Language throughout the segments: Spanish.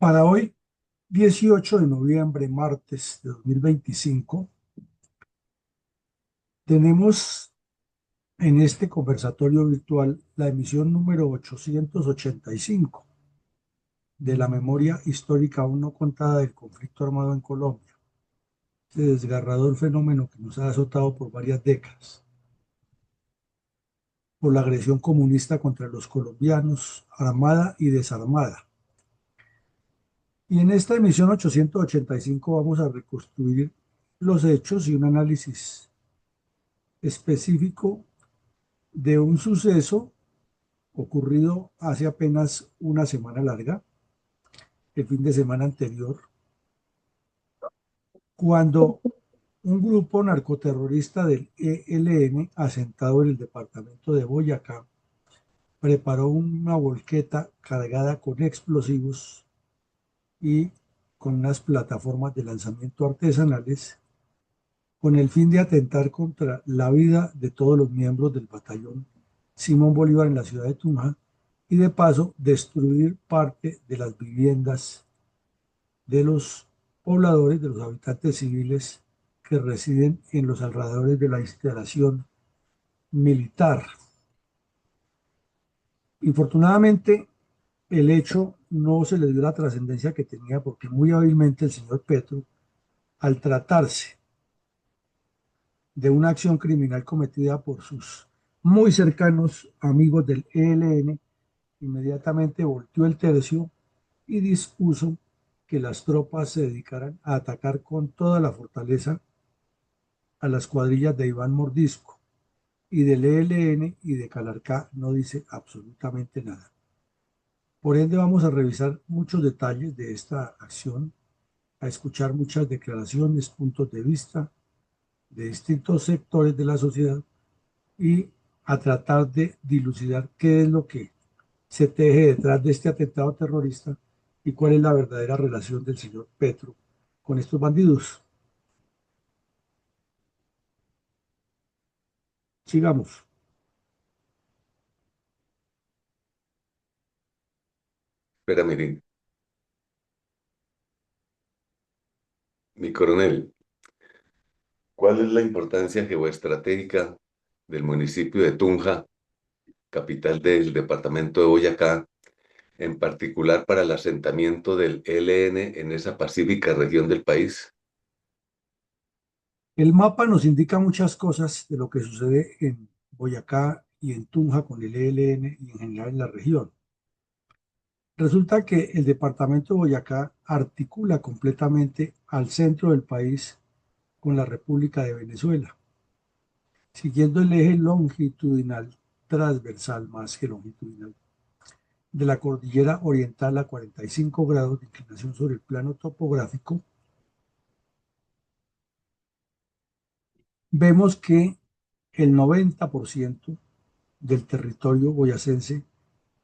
Para hoy, 18 de noviembre, martes de 2025, tenemos en este conversatorio virtual la emisión número 885 de la memoria histórica aún no contada del conflicto armado en Colombia, ese desgarrador fenómeno que nos ha azotado por varias décadas, por la agresión comunista contra los colombianos, armada y desarmada. Y en esta emisión 885 vamos a reconstruir los hechos y un análisis específico de un suceso ocurrido hace apenas una semana larga, el fin de semana anterior, cuando un grupo narcoterrorista del ELN, asentado en el departamento de Boyacá, preparó una volqueta cargada con explosivos y con unas plataformas de lanzamiento artesanales con el fin de atentar contra la vida de todos los miembros del batallón Simón Bolívar en la ciudad de Tunja y de paso destruir parte de las viviendas de los pobladores, de los habitantes civiles que residen en los alrededores de la instalación militar. Infortunadamente, el hecho no se le dio la trascendencia que tenía porque muy hábilmente el señor Petro, al tratarse de una acción criminal cometida por sus muy cercanos amigos del ELN, inmediatamente volteó el tercio y dispuso que las tropas se dedicaran a atacar con toda la fortaleza a las cuadrillas de Iván Mordisco y del ELN y de Calarcá no dice absolutamente nada. Por ende vamos a revisar muchos detalles de esta acción, a escuchar muchas declaraciones, puntos de vista de distintos sectores de la sociedad y a tratar de dilucidar qué es lo que se teje detrás de este atentado terrorista y cuál es la verdadera relación del señor Petro con estos bandidos. Sigamos. Espera, miren, mi coronel, ¿cuál es la importancia geoestratégica del municipio de Tunja, capital del departamento de Boyacá, en particular para el asentamiento del ELN en esa pacífica región del país? El mapa nos indica muchas cosas de lo que sucede en Boyacá y en Tunja con el ELN y en general en la región. Resulta que el departamento de Boyacá articula completamente al centro del país con la República de Venezuela, siguiendo el eje longitudinal, transversal más que longitudinal, de la cordillera oriental a 45 grados de inclinación sobre el plano topográfico. Vemos que el 90% del territorio boyacense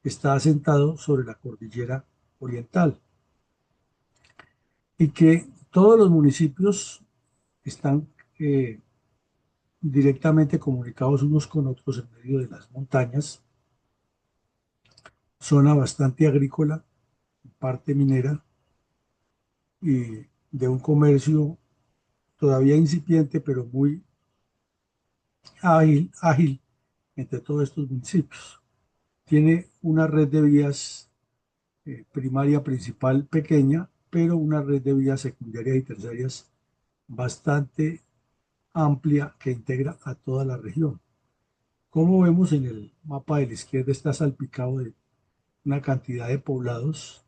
está asentado sobre la cordillera oriental y que todos los municipios están eh, directamente comunicados unos con otros en medio de las montañas, zona bastante agrícola, parte minera y de un comercio todavía incipiente, pero muy ágil entre todos estos municipios. Tiene una red de vías primaria principal pequeña, pero una red de vías secundarias y terciarias bastante amplia que integra a toda la región. Como vemos en el mapa de la izquierda, está salpicado de una cantidad de poblados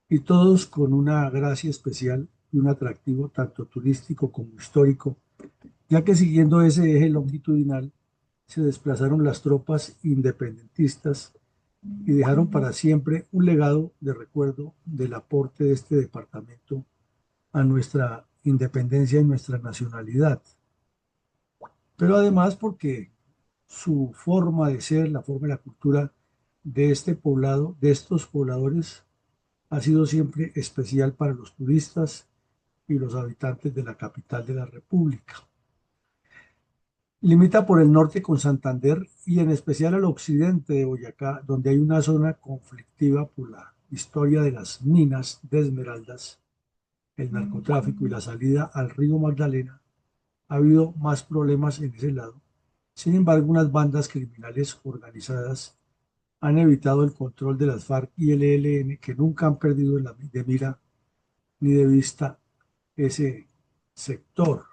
y todos con una gracia especial y un atractivo tanto turístico como histórico, ya que siguiendo ese eje longitudinal se desplazaron las tropas independentistas y dejaron para siempre un legado de recuerdo del aporte de este departamento a nuestra independencia y nuestra nacionalidad. Pero además porque su forma de ser, la forma y la cultura de este poblado, de estos pobladores, ha sido siempre especial para los turistas y los habitantes de la capital de la República. Limita por el norte con Santander y en especial al occidente de Boyacá, donde hay una zona conflictiva por la historia de las minas de esmeraldas, el narcotráfico y la salida al río Magdalena, ha habido más problemas en ese lado. Sin embargo, unas bandas criminales organizadas han evitado el control de las FARC y el ELN, que nunca han perdido de mira ni de vista ese sector.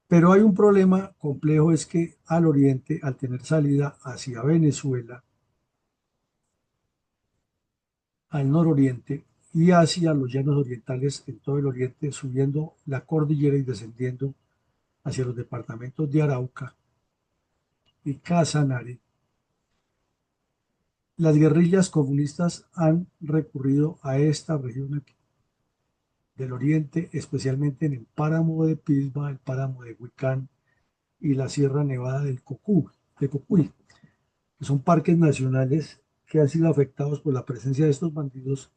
Pero hay un problema complejo, es que al oriente, al tener salida hacia Venezuela, al nororiente y hacia los llanos orientales en todo el oriente, subiendo la cordillera y descendiendo hacia los departamentos de Arauca y Casanare, las guerrillas comunistas han recurrido a esta región aquí, del oriente, especialmente en el páramo de Pisba, el páramo de Huicán y la Sierra Nevada de Cocuy, que son parques nacionales que han sido afectados por la presencia de estos bandidos.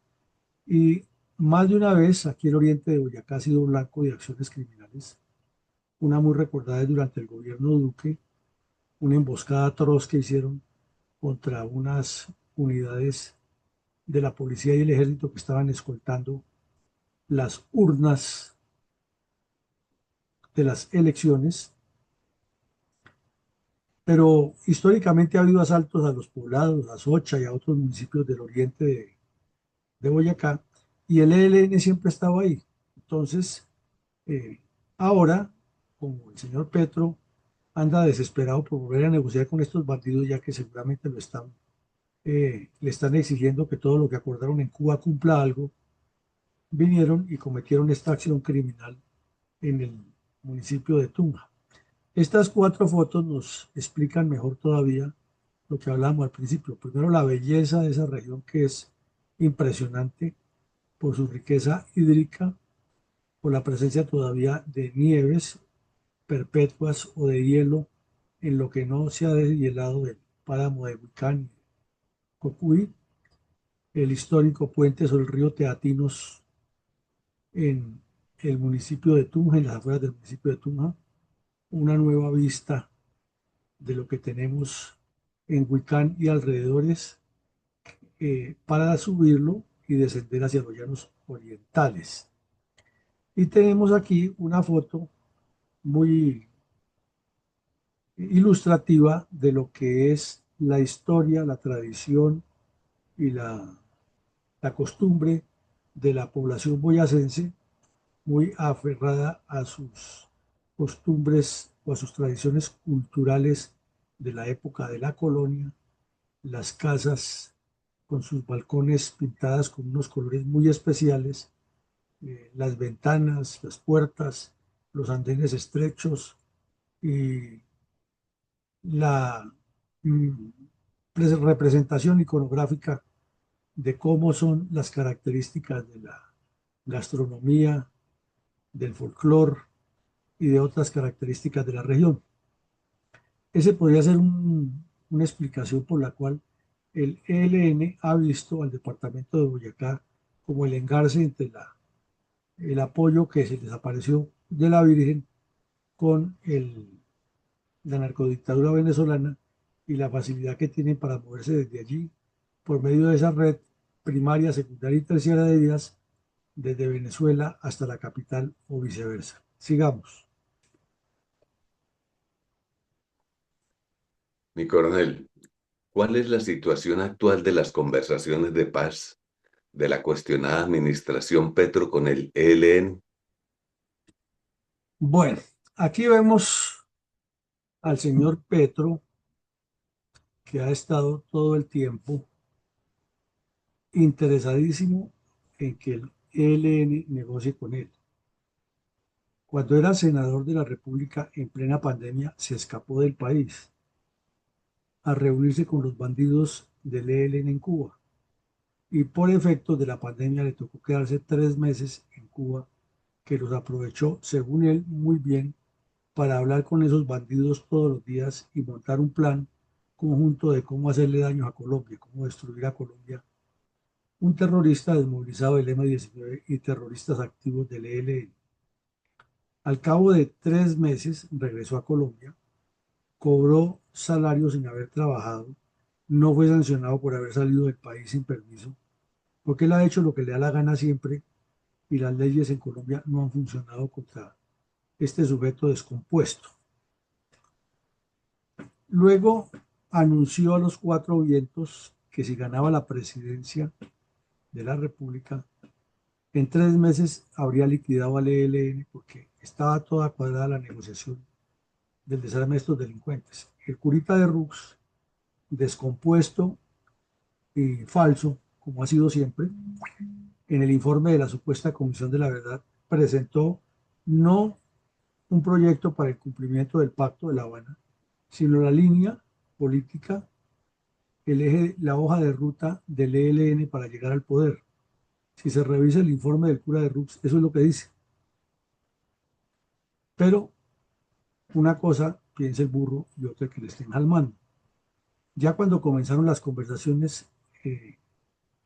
Y más de una vez aquí el oriente de Boyacá ha sido blanco de acciones criminales. Una muy recordada es durante el gobierno Duque, una emboscada atroz que hicieron contra unas unidades de la policía y el ejército que estaban escoltando las urnas de las elecciones. Pero históricamente ha habido asaltos a los poblados, a Socha y a otros municipios del oriente de Boyacá, y el ELN siempre estaba ahí. Entonces, eh, ahora, como el señor Petro anda desesperado por volver a negociar con estos bandidos, ya que seguramente le están exigiendo que todo lo que acordaron en Cuba cumpla algo, vinieron y cometieron esta acción criminal en el municipio de Tunja. Estas cuatro fotos nos explican mejor todavía lo que hablábamos al principio. Primero, la belleza de esa región, que es impresionante por su riqueza hídrica, por la presencia todavía de nieves perpetuas o de hielo en lo que no se ha deshielado del páramo de Huicán y Cocuy, el histórico puente sobre el río Teatinos en el municipio de Tunja, en las afueras del municipio de Tunja, una nueva vista de lo que tenemos en Huicán y alrededores, para subirlo y descender hacia los llanos orientales. Y tenemos aquí una foto muy ilustrativa de lo que es la historia, la tradición y la costumbre de la población boyacense, muy aferrada a sus costumbres o a sus tradiciones culturales de la época de la colonia, las casas con sus balcones pintadas con unos colores muy especiales, las ventanas, las puertas, los andenes estrechos y la mm, representación iconográfica de cómo son las características de la gastronomía, del folclore y de otras características de la región. Ese podría ser una explicación por la cual el ELN ha visto al departamento de Boyacá como el engarce entre el apoyo que se les apareció de la Virgen con la narcodictadura venezolana y la facilidad que tienen para moverse desde allí por medio de esa red primaria, secundaria y terciaria de vías desde Venezuela hasta la capital o viceversa. Sigamos. Mi coronel, ¿cuál es la situación actual de las conversaciones de paz de la cuestionada administración Petro con el ELN? Bueno, aquí vemos al señor Petro, que ha estado todo el tiempo interesadísimo en que el ELN negocie con él. Cuando era senador de la República en plena pandemia, se escapó del país a reunirse con los bandidos del ELN en Cuba. Y por efectos de la pandemia le tocó quedarse 3 meses en Cuba, que los aprovechó, según él, muy bien para hablar con esos bandidos todos los días y montar un plan conjunto de cómo hacerle daño a Colombia, cómo destruir a Colombia. Un terrorista desmovilizado del M-19 y terroristas activos del ELN. Al cabo de 3 meses regresó a Colombia, cobró salario sin haber trabajado, no fue sancionado por haber salido del país sin permiso porque él ha hecho lo que le da la gana siempre y las leyes en Colombia no han funcionado contra este sujeto descompuesto. Luego anunció a los cuatro vientos que si ganaba la presidencia de la República, en 3 meses habría liquidado al ELN porque estaba toda cuadrada la negociación del desarme de estos delincuentes. El curita de Rux, descompuesto y falso, como ha sido siempre, en el informe de la supuesta Comisión de la Verdad, presentó no un proyecto para el cumplimiento del Pacto de La Habana, sino la línea política, el eje, la hoja de ruta del ELN para llegar al poder. Si se revisa el informe del cura de Rux, eso es lo que dice. Pero una cosa piensa el burro y otra que le estén jalmando. Ya cuando comenzaron las conversaciones,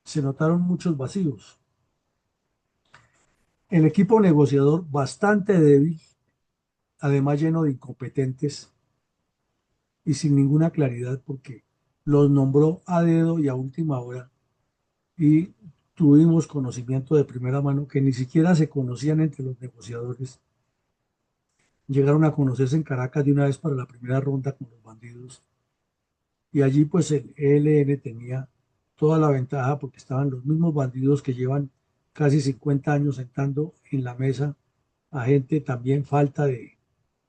se notaron muchos vacíos. El equipo negociador bastante débil, además lleno de incompetentes y sin ninguna claridad porque los nombró a dedo y a última hora y tuvimos conocimiento de primera mano que ni siquiera se conocían entre los negociadores. Llegaron a conocerse en Caracas de una vez para la primera ronda con los bandidos y allí pues el ELN tenía toda la ventaja porque estaban los mismos bandidos que llevan casi 50 años sentando en la mesa a gente también falta de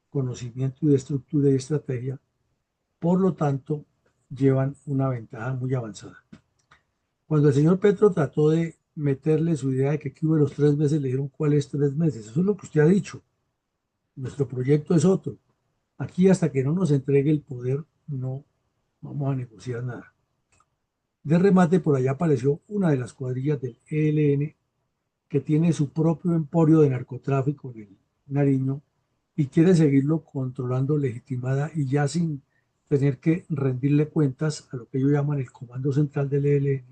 conocimiento y de estructura y estrategia. Por lo tanto, llevan una ventaja muy avanzada. Cuando el señor Petro trató de meterle su idea de que aquí hubo los 3 meses, le dijeron cuáles 3 meses. Eso es lo que usted ha dicho. Nuestro proyecto es otro. Aquí hasta que no nos entregue el poder, no vamos a negociar nada. De remate, por allá apareció una de las cuadrillas del ELN que tiene su propio emporio de narcotráfico en el Nariño y quiere seguirlo controlando legitimada y ya sin tener que rendirle cuentas a lo que ellos llaman el Comando Central del ELN.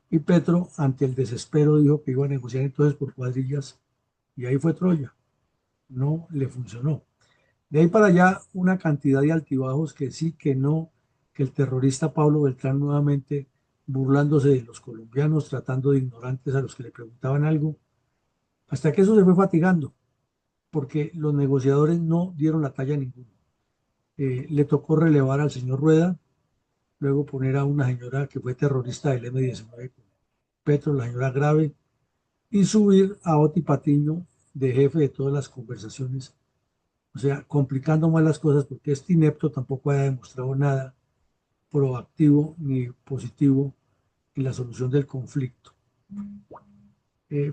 Y Petro, ante el desespero, dijo que iba a negociar entonces por cuadrillas y ahí fue Troya. No le funcionó. De ahí para allá una cantidad de altibajos que sí, que no, que el terrorista Pablo Beltrán nuevamente burlándose de los colombianos, tratando de ignorantes a los que le preguntaban algo, hasta que eso se fue fatigando, porque los negociadores no dieron la talla a ninguno. Le tocó relevar al señor Rueda, luego poner a una señora que fue terrorista del M-19 con Petro, la señora Grave, y subir a Oti Patiño de jefe de todas las conversaciones, o sea, complicando más las cosas porque este inepto tampoco ha demostrado nada proactivo ni positivo en la solución del conflicto.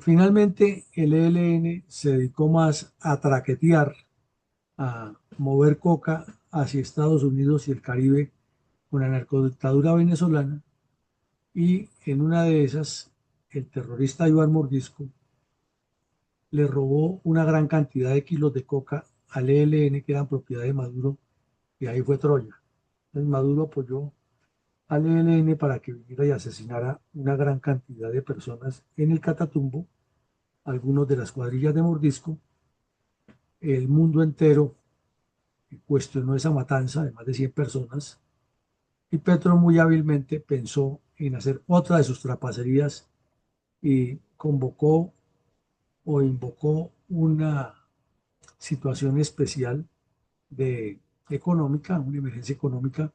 Finalmente, el ELN se dedicó más a traquetear, a mover coca hacia Estados Unidos y el Caribe con la narcodictadura venezolana y en una de esas, el terrorista Iván Mordisco le robó una gran cantidad de kilos de coca al ELN que eran propiedad de Maduro y ahí fue Troya. Entonces Maduro apoyó al ELN para que viniera y asesinara una gran cantidad de personas en el Catatumbo, algunos de las cuadrillas de Mordisco. El mundo entero cuestionó esa matanza de más de 100 personas y Petro muy hábilmente pensó en hacer otra de sus trapacerías y convocó o invocó una situación especial de económica, una emergencia económica,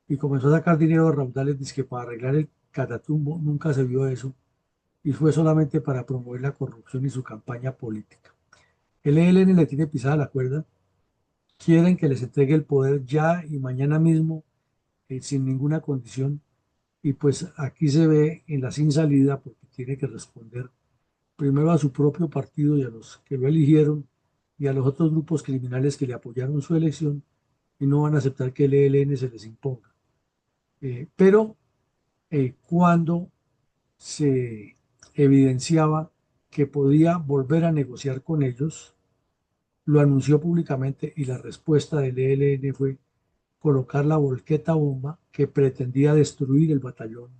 y comenzó a sacar dinero de raudales, dizque para arreglar el Catatumbo, nunca se vio eso, y fue solamente para promover la corrupción y su campaña política. El ELN le tiene pisada la cuerda, quieren que les entregue el poder ya y mañana mismo, sin ninguna condición, y pues aquí se ve en la sin salida porque tiene que responder primero a su propio partido y a los que lo eligieron y a los otros grupos criminales que le apoyaron su elección y no van a aceptar que el ELN se les imponga. Pero cuando se evidenciaba que podía volver a negociar con ellos, lo anunció públicamente y la respuesta del ELN fue colocar la volqueta bomba que pretendía destruir el batallón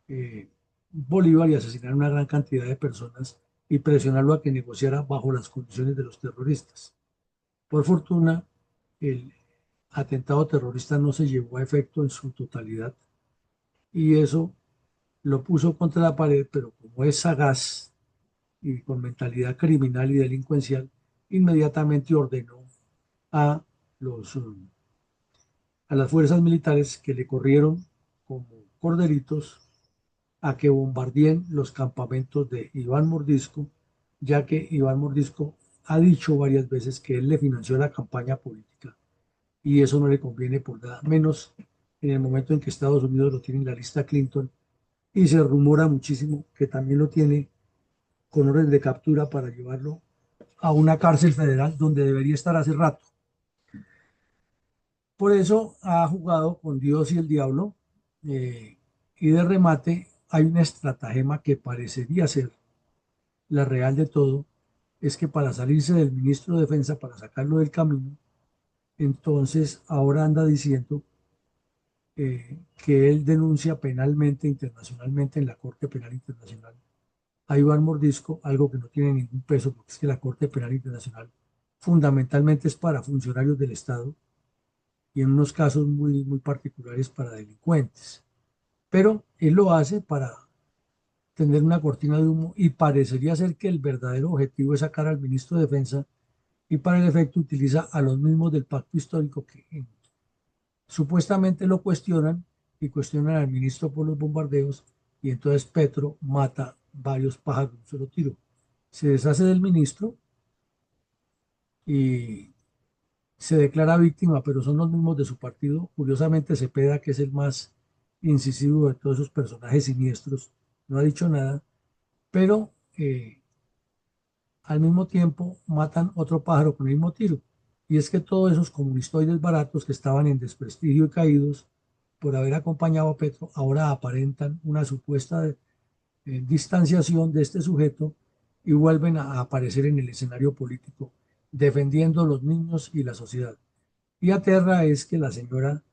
eh, Bolívar y asesinar a una gran cantidad de personas y presionarlo a que negociara bajo las condiciones de los terroristas. Por fortuna, el atentado terrorista no se llevó a efecto en su totalidad y eso lo puso contra la pared, pero como es sagaz y con mentalidad criminal y delincuencial, inmediatamente ordenó a a las fuerzas militares que le corrieron como corderitos a que bombardeen los campamentos de Iván Mordisco, ya que Iván Mordisco ha dicho varias veces que él le financió la campaña política y eso no le conviene por nada, menos en el momento en que Estados Unidos lo tiene en la lista Clinton y se rumora muchísimo que también lo tiene con orden de captura para llevarlo a una cárcel federal donde debería estar hace rato. Por eso ha jugado con Dios y el diablo, eh, y de remate hay una estratagema que parecería ser la real de todo, es que para salirse del ministro de Defensa, para sacarlo del camino, entonces ahora anda diciendo que él denuncia penalmente, internacionalmente, en la Corte Penal Internacional a Iván Mordisco, algo que no tiene ningún peso, porque es que la Corte Penal Internacional fundamentalmente es para funcionarios del Estado y en unos casos muy particulares para delincuentes. Pero él lo hace para tener una cortina de humo y parecería ser que el verdadero objetivo es sacar al ministro de Defensa y para el efecto utiliza a los mismos del pacto histórico que supuestamente lo cuestionan y cuestionan al ministro por los bombardeos y entonces Petro mata varios pájaros de un solo tiro. Se deshace del ministro y se declara víctima, pero son los mismos de su partido. Curiosamente Cepeda, que es el más incisivo de todos esos personajes siniestros, no ha dicho nada, pero al mismo tiempo matan otro pájaro con el mismo tiro. Y es que todos esos comunistoides baratos que estaban en desprestigio y caídos por haber acompañado a Petro, ahora aparentan una supuesta distanciación de este sujeto y vuelven a aparecer en el escenario político defendiendo a los niños y la sociedad. Y aterra es que la señora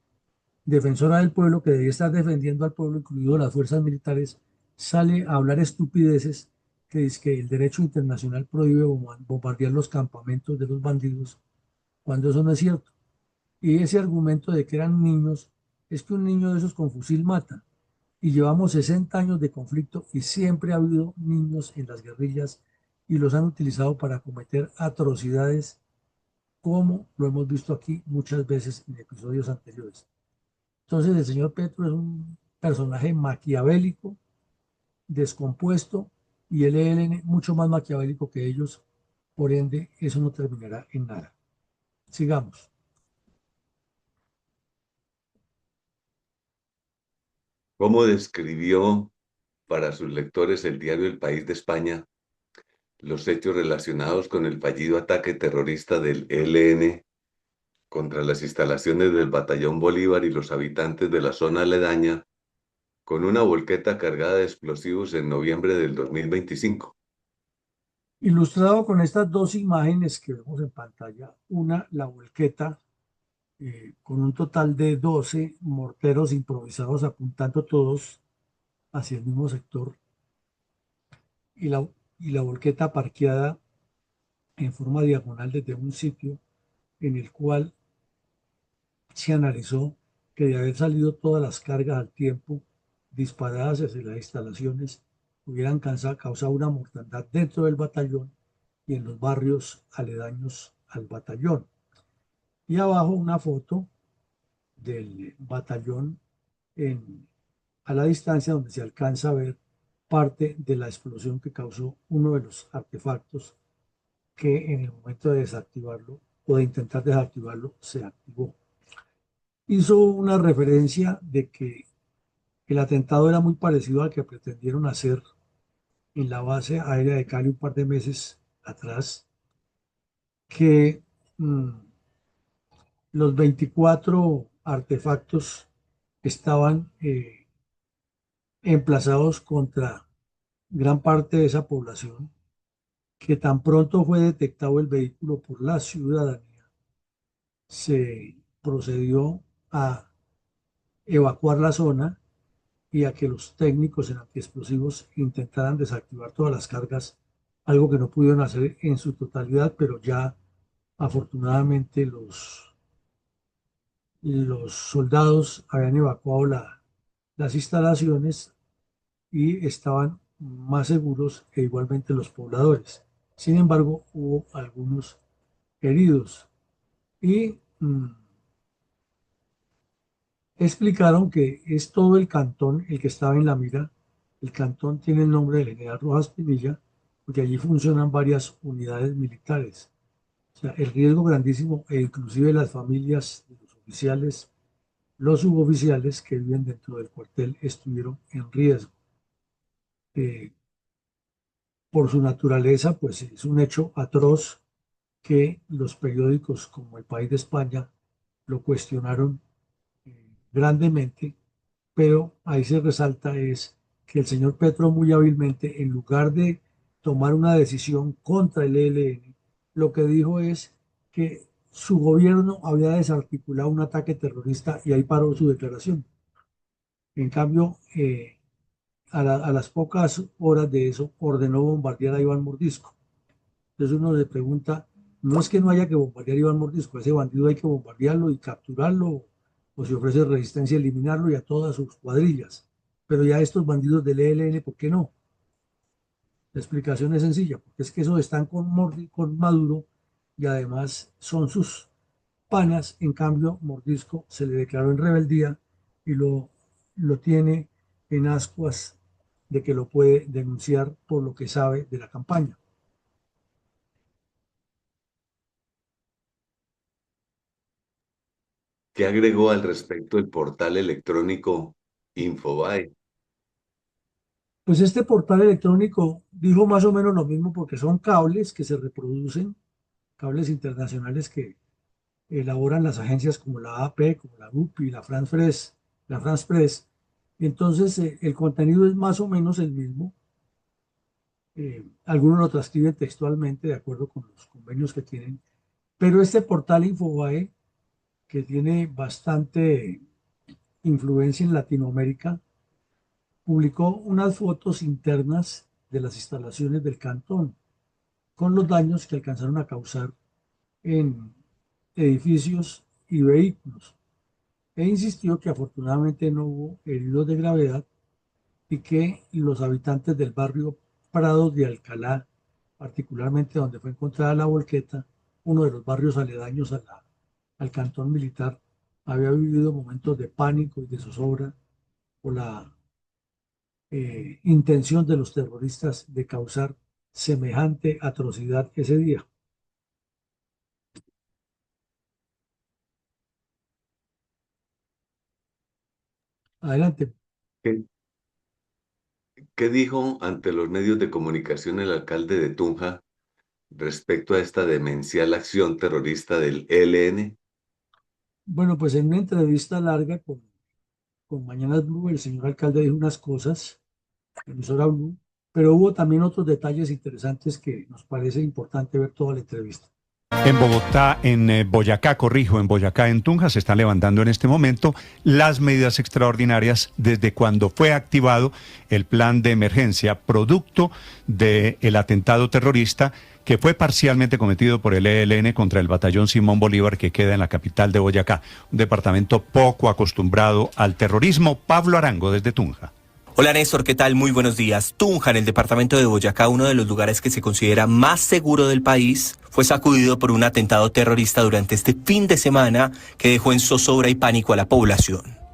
defensora del pueblo, que debía estar defendiendo al pueblo, incluido las fuerzas militares, sale a hablar estupideces que dice que el derecho internacional prohíbe bombardear los campamentos de los bandidos, cuando eso no es cierto. Y ese argumento de que eran niños, es que un niño de esos con fusil mata. Y llevamos 60 años de conflicto y siempre ha habido niños en las guerrillas y los han utilizado para cometer atrocidades, como lo hemos visto aquí muchas veces en episodios anteriores. Entonces el señor Petro es un personaje maquiavélico, descompuesto, y el ELN mucho más maquiavélico que ellos. Por ende, eso no terminará en nada. Sigamos. ¿Cómo describió para sus lectores el diario El País de España los hechos relacionados con el fallido ataque terrorista del ELN contra las instalaciones del Batallón Bolívar y los habitantes de la zona aledaña con una volqueta cargada de explosivos en noviembre del 2025? Ilustrado con estas dos imágenes que vemos en pantalla, una, la volqueta, con un total de 12 morteros improvisados apuntando todos hacia el mismo sector, y y la volqueta parqueada en forma diagonal desde un sitio en el cual se analizó que de haber salido todas las cargas al tiempo disparadas hacia las instalaciones, hubieran causado una mortandad dentro del batallón y en los barrios aledaños al batallón. Y abajo una foto del batallón en, a la distancia donde se alcanza a ver parte de la explosión que causó uno de los artefactos que en el momento de desactivarlo o de intentar desactivarlo se activó. Hizo una referencia de que el atentado era muy parecido al que pretendieron hacer en la base aérea de Cali un par de meses atrás, que mmm, los 24 artefactos estaban emplazados contra gran parte de esa población, que tan pronto fue detectado el vehículo por la ciudadanía, se procedió a evacuar la zona y a que los técnicos en antiexplosivos intentaran desactivar todas las cargas, algo que no pudieron hacer en su totalidad, pero ya afortunadamente los soldados habían evacuado las instalaciones y estaban más seguros e igualmente los pobladores. Sin embargo, hubo algunos heridos y explicaron que es todo el cantón el que estaba en la mira. El cantón tiene el nombre del general Rojas Pinilla, porque allí funcionan varias unidades militares. O sea, el riesgo grandísimo e inclusive las familias de los oficiales, los suboficiales que viven dentro del cuartel estuvieron en riesgo. Eh, por su naturaleza, pues es un hecho atroz que los periódicos como El País de España lo cuestionaron grandemente, pero ahí se resalta es que el señor Petro muy hábilmente, en lugar de tomar una decisión contra el ELN, lo que dijo es que su gobierno había desarticulado un ataque terrorista y ahí paró su declaración. En cambio, a las pocas horas de eso ordenó bombardear a Iván Mordisco. Entonces uno se pregunta, no es que no haya que bombardear a Iván Mordisco, ese bandido hay que bombardearlo y capturarlo, o si ofrece resistencia, eliminarlo y a todas sus cuadrillas. Pero ya estos bandidos del ELN, ¿por qué no? La explicación es sencilla, porque es que esos están con Maduro y además son sus panas. En cambio, Mordisco se le declaró en rebeldía y lo tiene en ascuas de que lo puede denunciar por lo que sabe de la campaña. ¿Qué agregó al respecto el portal electrónico Infobae? Pues este portal electrónico dijo más o menos lo mismo porque son cables que se reproducen, cables internacionales que elaboran las agencias como la AP, como la UPI, la France Press. Y entonces el contenido es más o menos el mismo. Algunos lo transcriben textualmente de acuerdo con los convenios que tienen. Pero este portal Infobae, que tiene bastante influencia en Latinoamérica, publicó unas fotos internas de las instalaciones del cantón, con los daños que alcanzaron a causar en edificios y vehículos. E insistió que afortunadamente no hubo heridos de gravedad y que los habitantes del barrio Prados de Alcalá, particularmente donde fue encontrada la volqueta, uno de los barrios aledaños al cantón militar, había vivido momentos de pánico y de zozobra por la intención de los terroristas de causar semejante atrocidad ese día. Adelante. ¿Qué, qué dijo ante los medios de comunicación el alcalde de Tunja respecto a esta demencial acción terrorista del ELN? Bueno, pues en una entrevista larga con Mañanas Blue, el señor alcalde dijo unas cosas, emisora Blue, pero hubo también otros detalles interesantes que nos parece importante ver toda la entrevista. En Bogotá, en Boyacá, corrijo, en Boyacá, en Tunja, se están levantando en este momento las medidas extraordinarias desde cuando fue activado el plan de emergencia producto del atentado terrorista que fue parcialmente cometido por el ELN contra el batallón Simón Bolívar que queda en la capital de Boyacá, un departamento poco acostumbrado al terrorismo. Pablo Arango, desde Tunja. Hola Néstor, ¿qué tal? Muy buenos días. Tunja, en el departamento de Boyacá, uno de los lugares que se considera más seguro del país, fue sacudido por un atentado terrorista durante este fin de semana que dejó en zozobra y pánico a la población.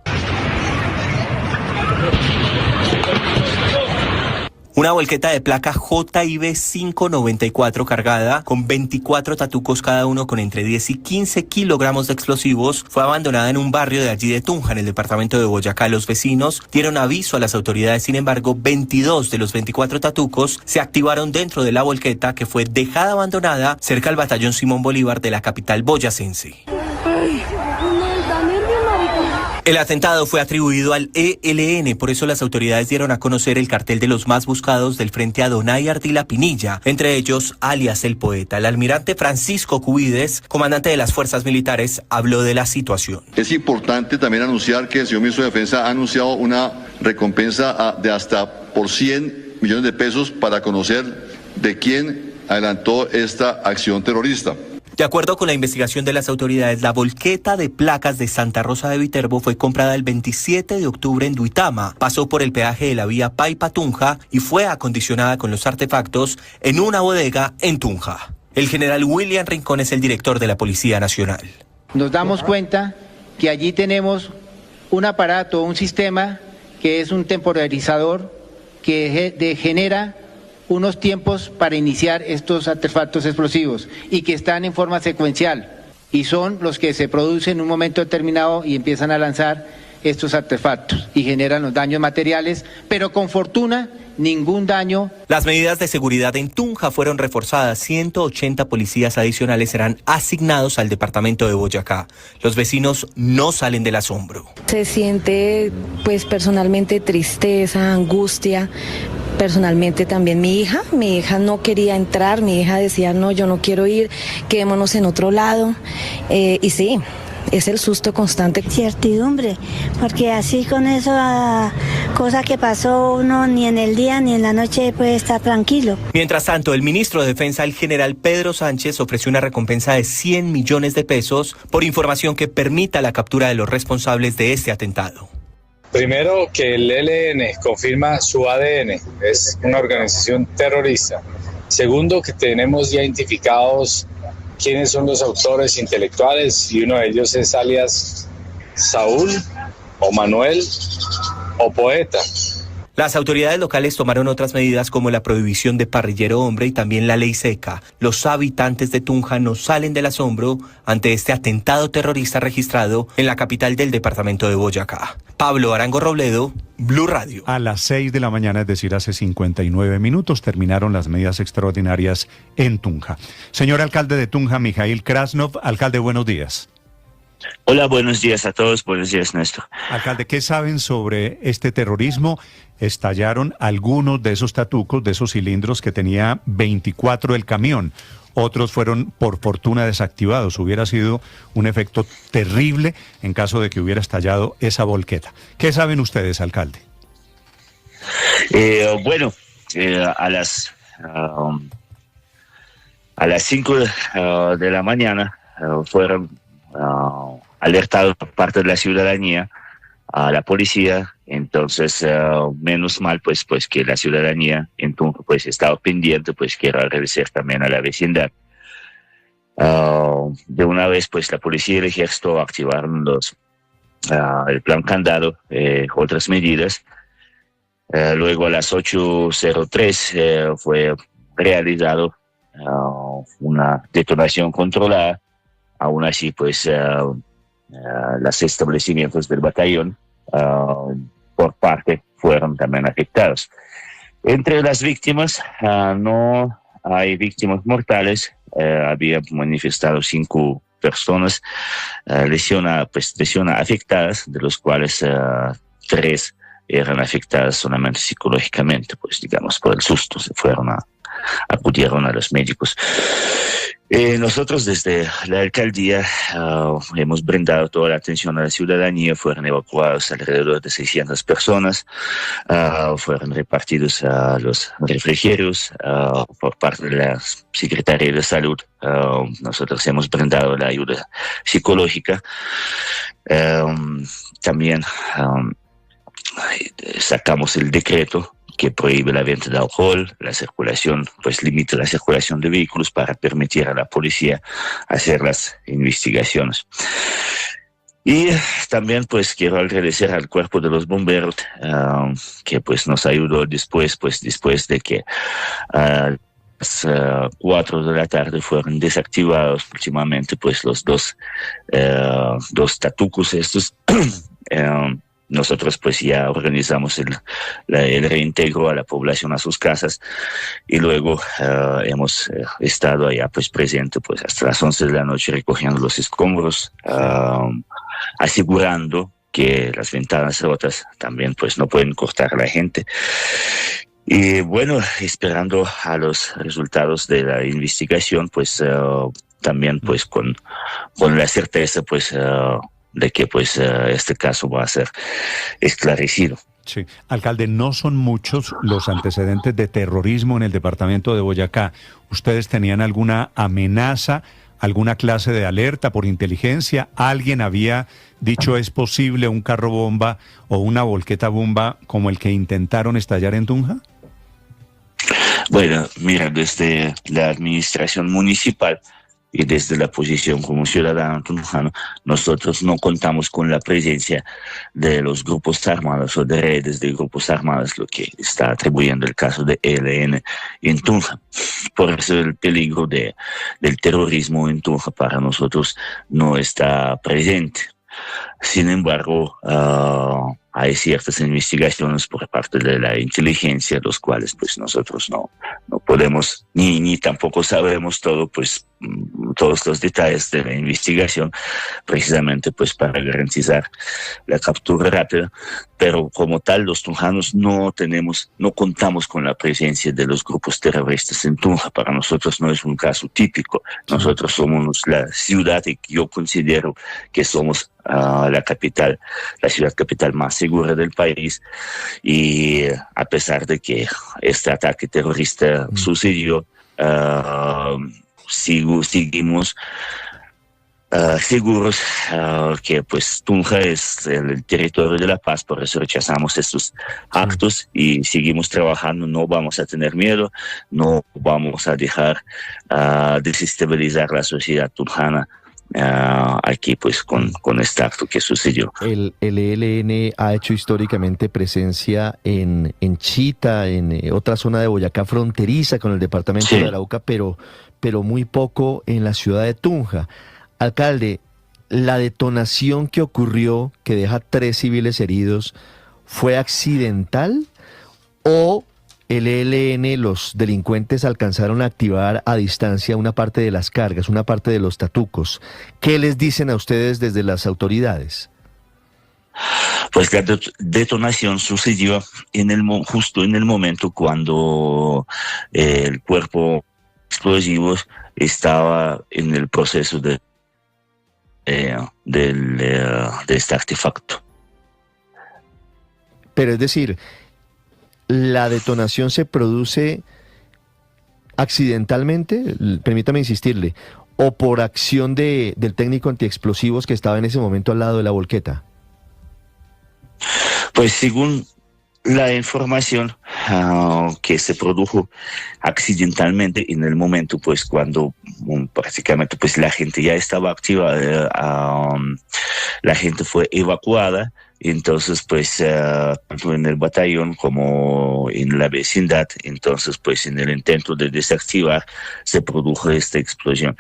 Una volqueta de placa JIB 594 cargada con 24 tatucos cada uno con entre 10 y 15 kilogramos de explosivos fue abandonada en un barrio de allí de Tunja, en el departamento de Boyacá. Los vecinos dieron aviso a las autoridades, sin embargo, 22 de los 24 tatucos se activaron dentro de la volqueta que fue dejada abandonada cerca al batallón Simón Bolívar de la capital boyacense. El atentado fue atribuido al ELN, por eso las autoridades dieron a conocer el cartel de los más buscados del frente Adonai Ardila Pinilla, entre ellos alias el poeta. El almirante Francisco Cubides, comandante de las fuerzas militares, habló de la situación. Es importante también anunciar que el señor ministro de Defensa ha anunciado una recompensa de hasta por 100 millones de pesos para conocer de quién adelantó esta acción terrorista. De acuerdo con la investigación de las autoridades, la volqueta de placas de Santa Rosa de Viterbo fue comprada el 27 de octubre en Duitama, pasó por el peaje de la vía Paipa-Tunja y fue acondicionada con los artefactos en una bodega en Tunja. El general William Rincón es el director de la Policía Nacional. Nos damos cuenta que allí tenemos un aparato, un sistema que es un temporizador que genera unos tiempos para iniciar estos artefactos explosivos y que están en forma secuencial y son los que se producen en un momento determinado y empiezan a lanzar estos artefactos y generan los daños materiales, pero con fortuna ningún daño. Las medidas de seguridad en Tunja fueron reforzadas. 180 policías adicionales serán asignados al departamento de Boyacá. Los vecinos no salen del asombro. Se siente, pues, personalmente tristeza, angustia. Personalmente también mi hija no quería entrar, mi hija decía, no, yo no quiero ir, quedémonos en otro lado. Y sí, es el susto constante. Certidumbre, porque así con esa cosa que pasó uno ni en el día ni en la noche puede estar tranquilo. Mientras tanto, el ministro de Defensa, el general Pedro Sánchez, ofreció una recompensa de 100 millones de pesos por información que permita la captura de los responsables de este atentado. Primero, que el ELN confirma su ADN, es una organización terrorista. Segundo, que tenemos ya identificados quiénes son los autores intelectuales y uno de ellos es alias Saúl o Manuel o Poeta. Las autoridades locales tomaron otras medidas como la prohibición de parrillero hombre y también la ley seca. Los habitantes de Tunja no salen del asombro ante este atentado terrorista registrado en la capital del departamento de Boyacá. Pablo Arango Robledo, Blue Radio. A las 6 de la mañana, es decir, hace 59 minutos, terminaron las medidas extraordinarias en Tunja. Señor alcalde de Tunja, Mijail Krasnov. Alcalde, buenos días. Hola, buenos días a todos. Buenos días, Néstor. Alcalde, ¿qué saben sobre este terrorismo? Estallaron algunos de esos tatucos, de esos cilindros que tenía 24 el camión. Otros fueron, por fortuna, desactivados. Hubiera sido un efecto terrible en caso de que hubiera estallado esa volqueta. ¿Qué saben ustedes, alcalde? A las 5 de la mañana fueron alertados por parte de la ciudadanía a la policía. Entonces, menos mal pues que la ciudadanía entonces pues estaba pendiente, pues quiero agradecer también a la vecindad. De una vez pues la policía y el ejército activaron el plan candado, otras medidas. Luego a las 8:03 fue realizado una detonación controlada. Aún así pues los establecimientos del batallón por parte fueron también afectados. Entre las víctimas no hay víctimas mortales. Había manifestado 5 personas lesionadas afectadas, de los cuales 3 eran afectadas solamente psicológicamente, pues digamos por el susto acudieron a los médicos. Nosotros desde la alcaldía hemos brindado toda la atención a la ciudadanía. Fueron evacuados alrededor de 600 personas, fueron repartidos a los refrigerios por parte de la Secretaría de Salud. Nosotros hemos brindado la ayuda psicológica. También sacamos el decreto que prohíbe la venta de alcohol, la circulación, pues limita la circulación de vehículos para permitir a la policía hacer las investigaciones. Y también pues quiero agradecer al cuerpo de los bomberos que pues nos ayudó después de que a las 4 de la tarde fueron desactivados últimamente pues los dos tatucos estos. Nosotros pues ya organizamos el reintegro a la población a sus casas y luego hemos estado allá pues presente pues hasta las 11 de la noche recogiendo los escombros, asegurando que las ventanas rotas también pues no pueden cortar a la gente. Y bueno, esperando a los resultados de la investigación pues también pues con la certeza pues de que pues este caso va a ser esclarecido. Sí, alcalde, no son muchos los antecedentes de terrorismo en el departamento de Boyacá. ¿Ustedes tenían alguna amenaza alguna clase de alerta por inteligencia? ¿Alguien había dicho es posible un carro bomba o una volqueta bomba como el que intentaron estallar en Tunja? Bueno, mira, desde la administración municipal y desde la posición como ciudadano tunjano, nosotros no contamos con la presencia de los grupos armados o de redes de grupos armados, lo que está atribuyendo el caso de ELN en Tunja. Por eso el peligro del terrorismo en Tunja para nosotros no está presente. Sin embargo, hay ciertas investigaciones por parte de la inteligencia, los cuales pues nosotros no podemos ni tampoco sabemos todo, pues todos los detalles de la investigación, precisamente pues para garantizar la captura rápida. Pero como tal, los tunjanos no contamos con la presencia de los grupos terroristas en Tunja. Para nosotros no es un caso típico. Nosotros somos la ciudad y yo considero que somos la ciudad capital más segura del país, y a pesar de que este ataque terrorista sucedió, seguimos seguros que pues Tunja es el territorio de la paz. Por eso rechazamos estos actos y seguimos trabajando. No vamos a tener miedo, no vamos a dejar desestabilizar la sociedad tunjana aquí pues con este acto que sucedió. El ELN ha hecho históricamente presencia en Chita, en otra zona de Boyacá fronteriza con el departamento de Arauca, pero muy poco en la ciudad de Tunja. Alcalde, ¿la detonación que ocurrió, que deja 3 civiles heridos, fue accidental o el ELN, los delincuentes alcanzaron a activar a distancia una parte de las cargas, una parte de los tatucos? ¿Qué les dicen a ustedes desde las autoridades? Pues la detonación sucedió justo en el momento cuando el cuerpo explosivo estaba en el proceso de este artefacto. Pero es decir, ¿la detonación se produce accidentalmente? Permítame insistirle. ¿O por acción del técnico antiexplosivos que estaba en ese momento al lado de la volqueta? Pues según la información que se produjo accidentalmente en el momento pues cuando prácticamente pues la gente ya estaba activa, la gente fue evacuada. Entonces, pues, tanto en el batallón como en la vecindad, entonces, pues, en el intento de desactivar, se produjo esta explosión.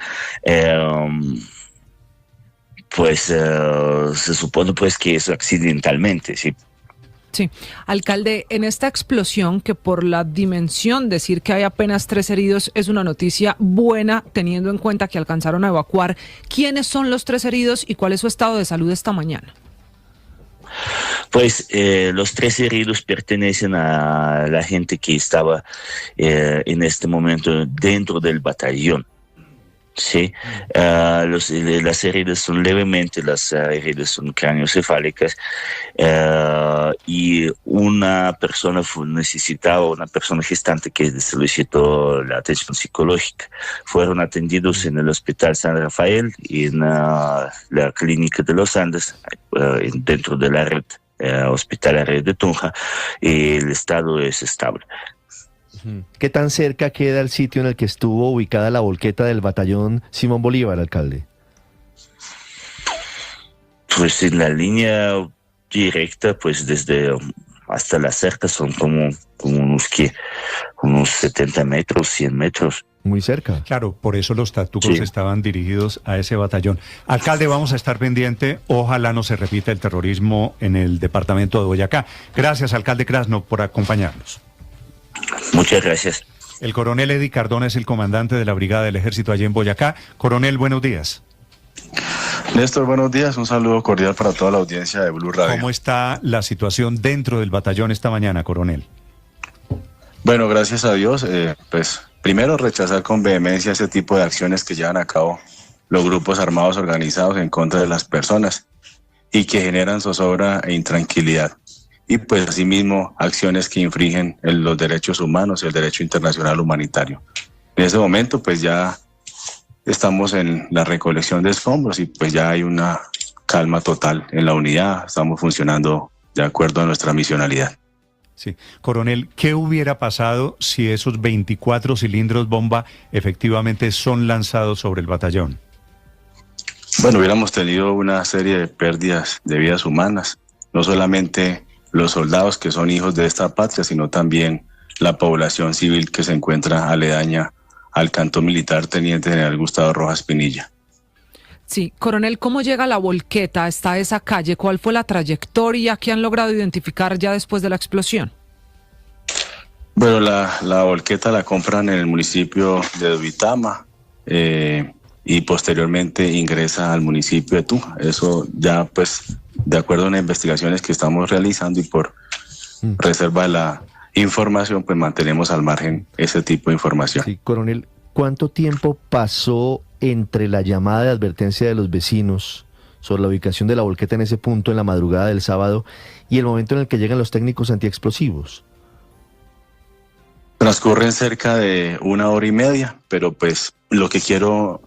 Se supone, pues, que es accidentalmente, ¿sí? Sí, alcalde, en esta explosión, que por la dimensión decir que hay apenas 3 heridos es una noticia buena, teniendo en cuenta que alcanzaron a evacuar, ¿quiénes son los 3 heridos y cuál es su estado de salud esta mañana? Pues los 3 heridos pertenecen a la gente que estaba en este momento dentro del batallón. Sí, las heridas son levemente, las heridas son craneoencefálicas, y una persona una persona gestante que solicitó la atención psicológica. Fueron atendidos en el Hospital San Rafael y en la Clínica de los Andes, dentro de la red hospitalaria de Tunja, y el estado es estable. ¿Qué tan cerca queda el sitio en el que estuvo ubicada la volqueta del batallón Simón Bolívar, alcalde? Pues en la línea directa, pues desde hasta la cerca son como unos 70 metros, 100 metros. Muy cerca. Claro, por eso los tatucos estaban dirigidos a ese batallón. Alcalde, vamos a estar pendiente. Ojalá no se repita el terrorismo en el departamento de Boyacá. Gracias, alcalde Krasno, por acompañarnos. Muchas gracias. El coronel Eddie Cardona es el comandante de la Brigada del Ejército allí en Boyacá. Coronel, buenos días. Néstor, buenos días. Un saludo cordial para toda la audiencia de Blue Radio. ¿Cómo está la situación dentro del batallón esta mañana, coronel? Bueno, gracias a Dios. Pues primero rechazar con vehemencia ese tipo de acciones que llevan a cabo los grupos armados organizados en contra de las personas y que generan zozobra e intranquilidad. Y pues asimismo acciones que infringen los derechos humanos y el derecho internacional humanitario. En ese momento pues ya estamos en la recolección de escombros y pues ya hay una calma total en la unidad, estamos funcionando de acuerdo a nuestra misionalidad. Sí. Coronel, ¿qué hubiera pasado si esos 24 cilindros bomba efectivamente son lanzados sobre el batallón? Bueno, hubiéramos tenido una serie de pérdidas de vidas humanas, no solamente los soldados que son hijos de esta patria, sino también la población civil que se encuentra aledaña al cantón militar Teniente General Gustavo Rojas Pinilla. Sí, coronel, ¿cómo llega la volqueta hasta esa calle? ¿Cuál fue la trayectoria que han logrado identificar ya después de la explosión? Bueno, la volqueta la compran en el municipio de Duitama y posteriormente ingresa al municipio de Tunja. Eso ya pues de acuerdo a las investigaciones que estamos realizando y por reserva de la información, pues mantenemos al margen ese tipo de información. Sí, coronel, ¿cuánto tiempo pasó entre la llamada de advertencia de los vecinos sobre la ubicación de la volqueta en ese punto en la madrugada del sábado y el momento en el que llegan los técnicos antiexplosivos? Transcurren cerca de 1 hora y media, pero pues lo que quiero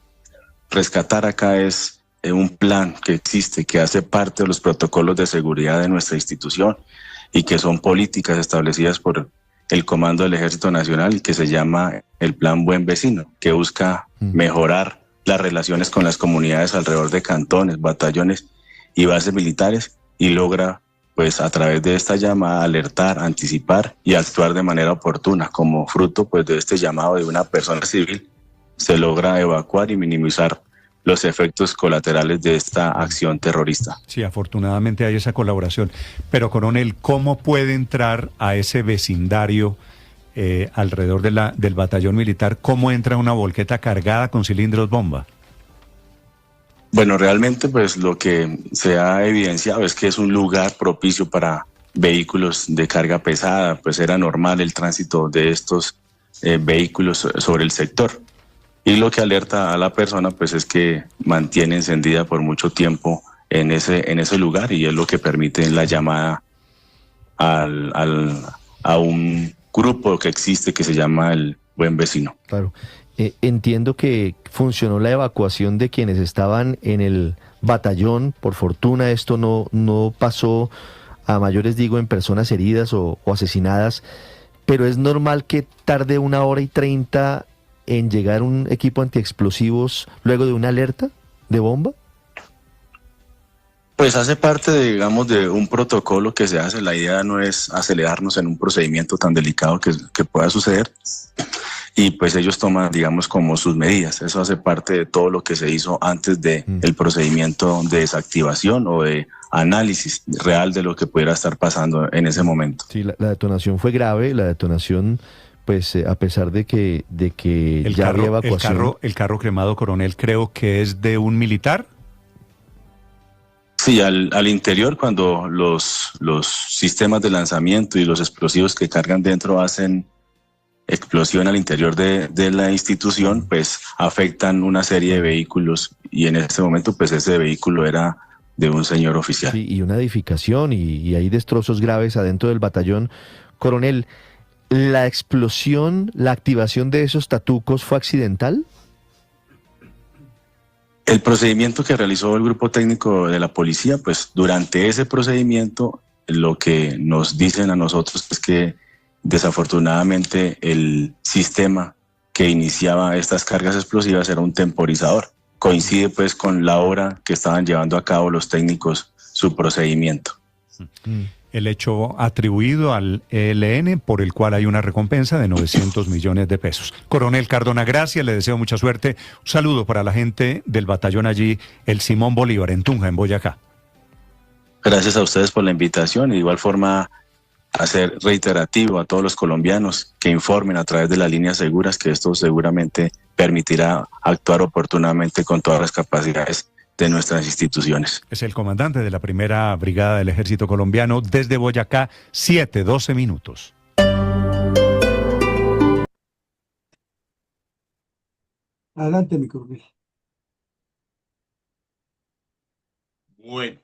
rescatar acá es un plan que existe, que hace parte de los protocolos de seguridad de nuestra institución y que son políticas establecidas por el Comando del Ejército Nacional y que se llama el Plan Buen Vecino, que busca mejorar las relaciones con las comunidades alrededor de cantones, batallones y bases militares y logra pues a través de esta llamada alertar, anticipar y actuar de manera oportuna. Como fruto pues de este llamado de una persona civil se logra evacuar y minimizar los efectos colaterales de esta acción terrorista. Sí, afortunadamente hay esa colaboración. Pero, coronel, ¿cómo puede entrar a ese vecindario alrededor del batallón militar? ¿Cómo entra una volqueta cargada con cilindros bomba? Bueno, realmente pues lo que se ha evidenciado es que es un lugar propicio para vehículos de carga pesada, pues era normal el tránsito de estos vehículos sobre el sector. Y lo que alerta a la persona pues es que mantiene encendida por mucho tiempo en ese lugar y es lo que permite la llamada a un grupo que existe que se llama el Buen Vecino. Claro. Entiendo que funcionó la evacuación de quienes estaban en el batallón. Por fortuna esto no pasó a mayores, digo, en personas heridas o asesinadas, pero es normal que tarde 1 hora y 30 en llegar un equipo antiexplosivos luego de una alerta de bomba. Pues hace parte, digamos, de un protocolo que se hace. La idea no es acelerarnos en un procedimiento tan delicado que pueda suceder. Y pues ellos toman, digamos, como sus medidas. Eso hace parte de todo lo que se hizo antes de el procedimiento de desactivación o de análisis real de lo que pudiera estar pasando en ese momento. Sí, la detonación fue grave, la detonación, pues a pesar de que ya había evacuación. El carro cremado, coronel, creo que es de un militar. Sí, al interior, cuando los sistemas de lanzamiento y los explosivos que cargan dentro hacen explosión al interior de la institución, pues afectan una serie de vehículos y en este momento pues ese vehículo era de un señor oficial. Sí, y una edificación y hay destrozos graves adentro del batallón. Coronel, ¿la explosión, la activación de esos tatucos fue accidental? El procedimiento que realizó el grupo técnico de la policía, pues durante ese procedimiento lo que nos dicen a nosotros es que desafortunadamente el sistema que iniciaba estas cargas explosivas era un temporizador. Coincide pues con la hora que estaban llevando a cabo los técnicos su procedimiento. El hecho atribuido al ELN, por el cual hay una recompensa de 900 millones de pesos. Coronel Cardona, gracias, le deseo mucha suerte. Un saludo para la gente del batallón allí, el Simón Bolívar, en Tunja, en Boyacá. Gracias a ustedes por la invitación y de igual forma hacer reiterativo a todos los colombianos que informen a través de las líneas seguras, que esto seguramente permitirá actuar oportunamente con todas las capacidades de nuestras instituciones. Es el comandante de la primera brigada del Ejército Colombiano desde Boyacá, 7:12 minutos. Adelante, mi coronel. Bueno,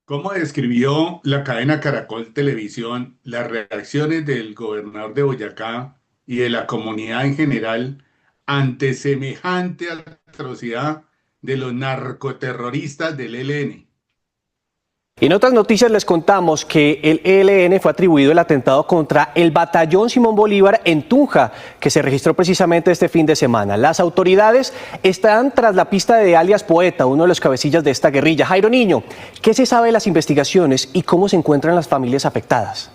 ¿cómo describió la cadena Caracol Televisión las reacciones del gobernador de Boyacá y de la comunidad en general ante semejante atrocidad de los narcoterroristas del ELN. En otras noticias les contamos que el ELN fue atribuido el atentado contra el batallón Simón Bolívar en Tunja, que se registró precisamente este fin de semana. Las autoridades están tras la pista de alias Poeta, uno de los cabecillas de esta guerrilla. Jairo Niño, ¿qué se sabe de las investigaciones y cómo se encuentran las familias afectadas?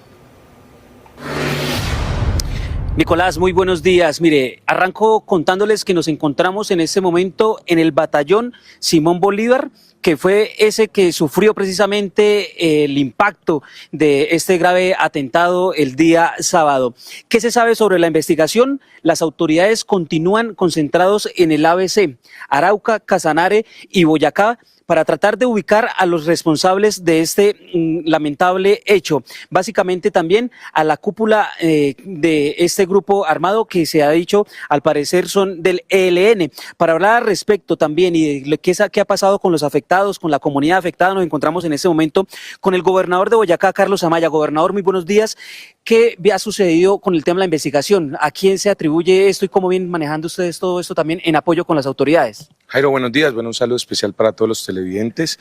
Nicolás, muy buenos días. Mire, arranco contándoles que nos encontramos en este momento en el batallón Simón Bolívar, que fue ese que sufrió precisamente el impacto de este grave atentado el día sábado. ¿Qué se sabe sobre la investigación? Las autoridades continúan concentrados en el ABC, Arauca, Casanare y Boyacá, para tratar de ubicar a los responsables de este lamentable hecho. Básicamente también a la cúpula de este grupo armado que se ha dicho al parecer son del ELN. Para hablar al respecto también y de qué ha pasado con los afectados, con la comunidad afectada, nos encontramos en este momento con el gobernador de Boyacá, Carlos Amaya. Gobernador, muy buenos días. ¿Qué ha sucedido con el tema de la investigación? ¿A quién se atribuye esto y cómo vienen manejando ustedes todo esto también en apoyo con las autoridades? Jairo, buenos días. Bueno, un saludo especial para todos los televidentes.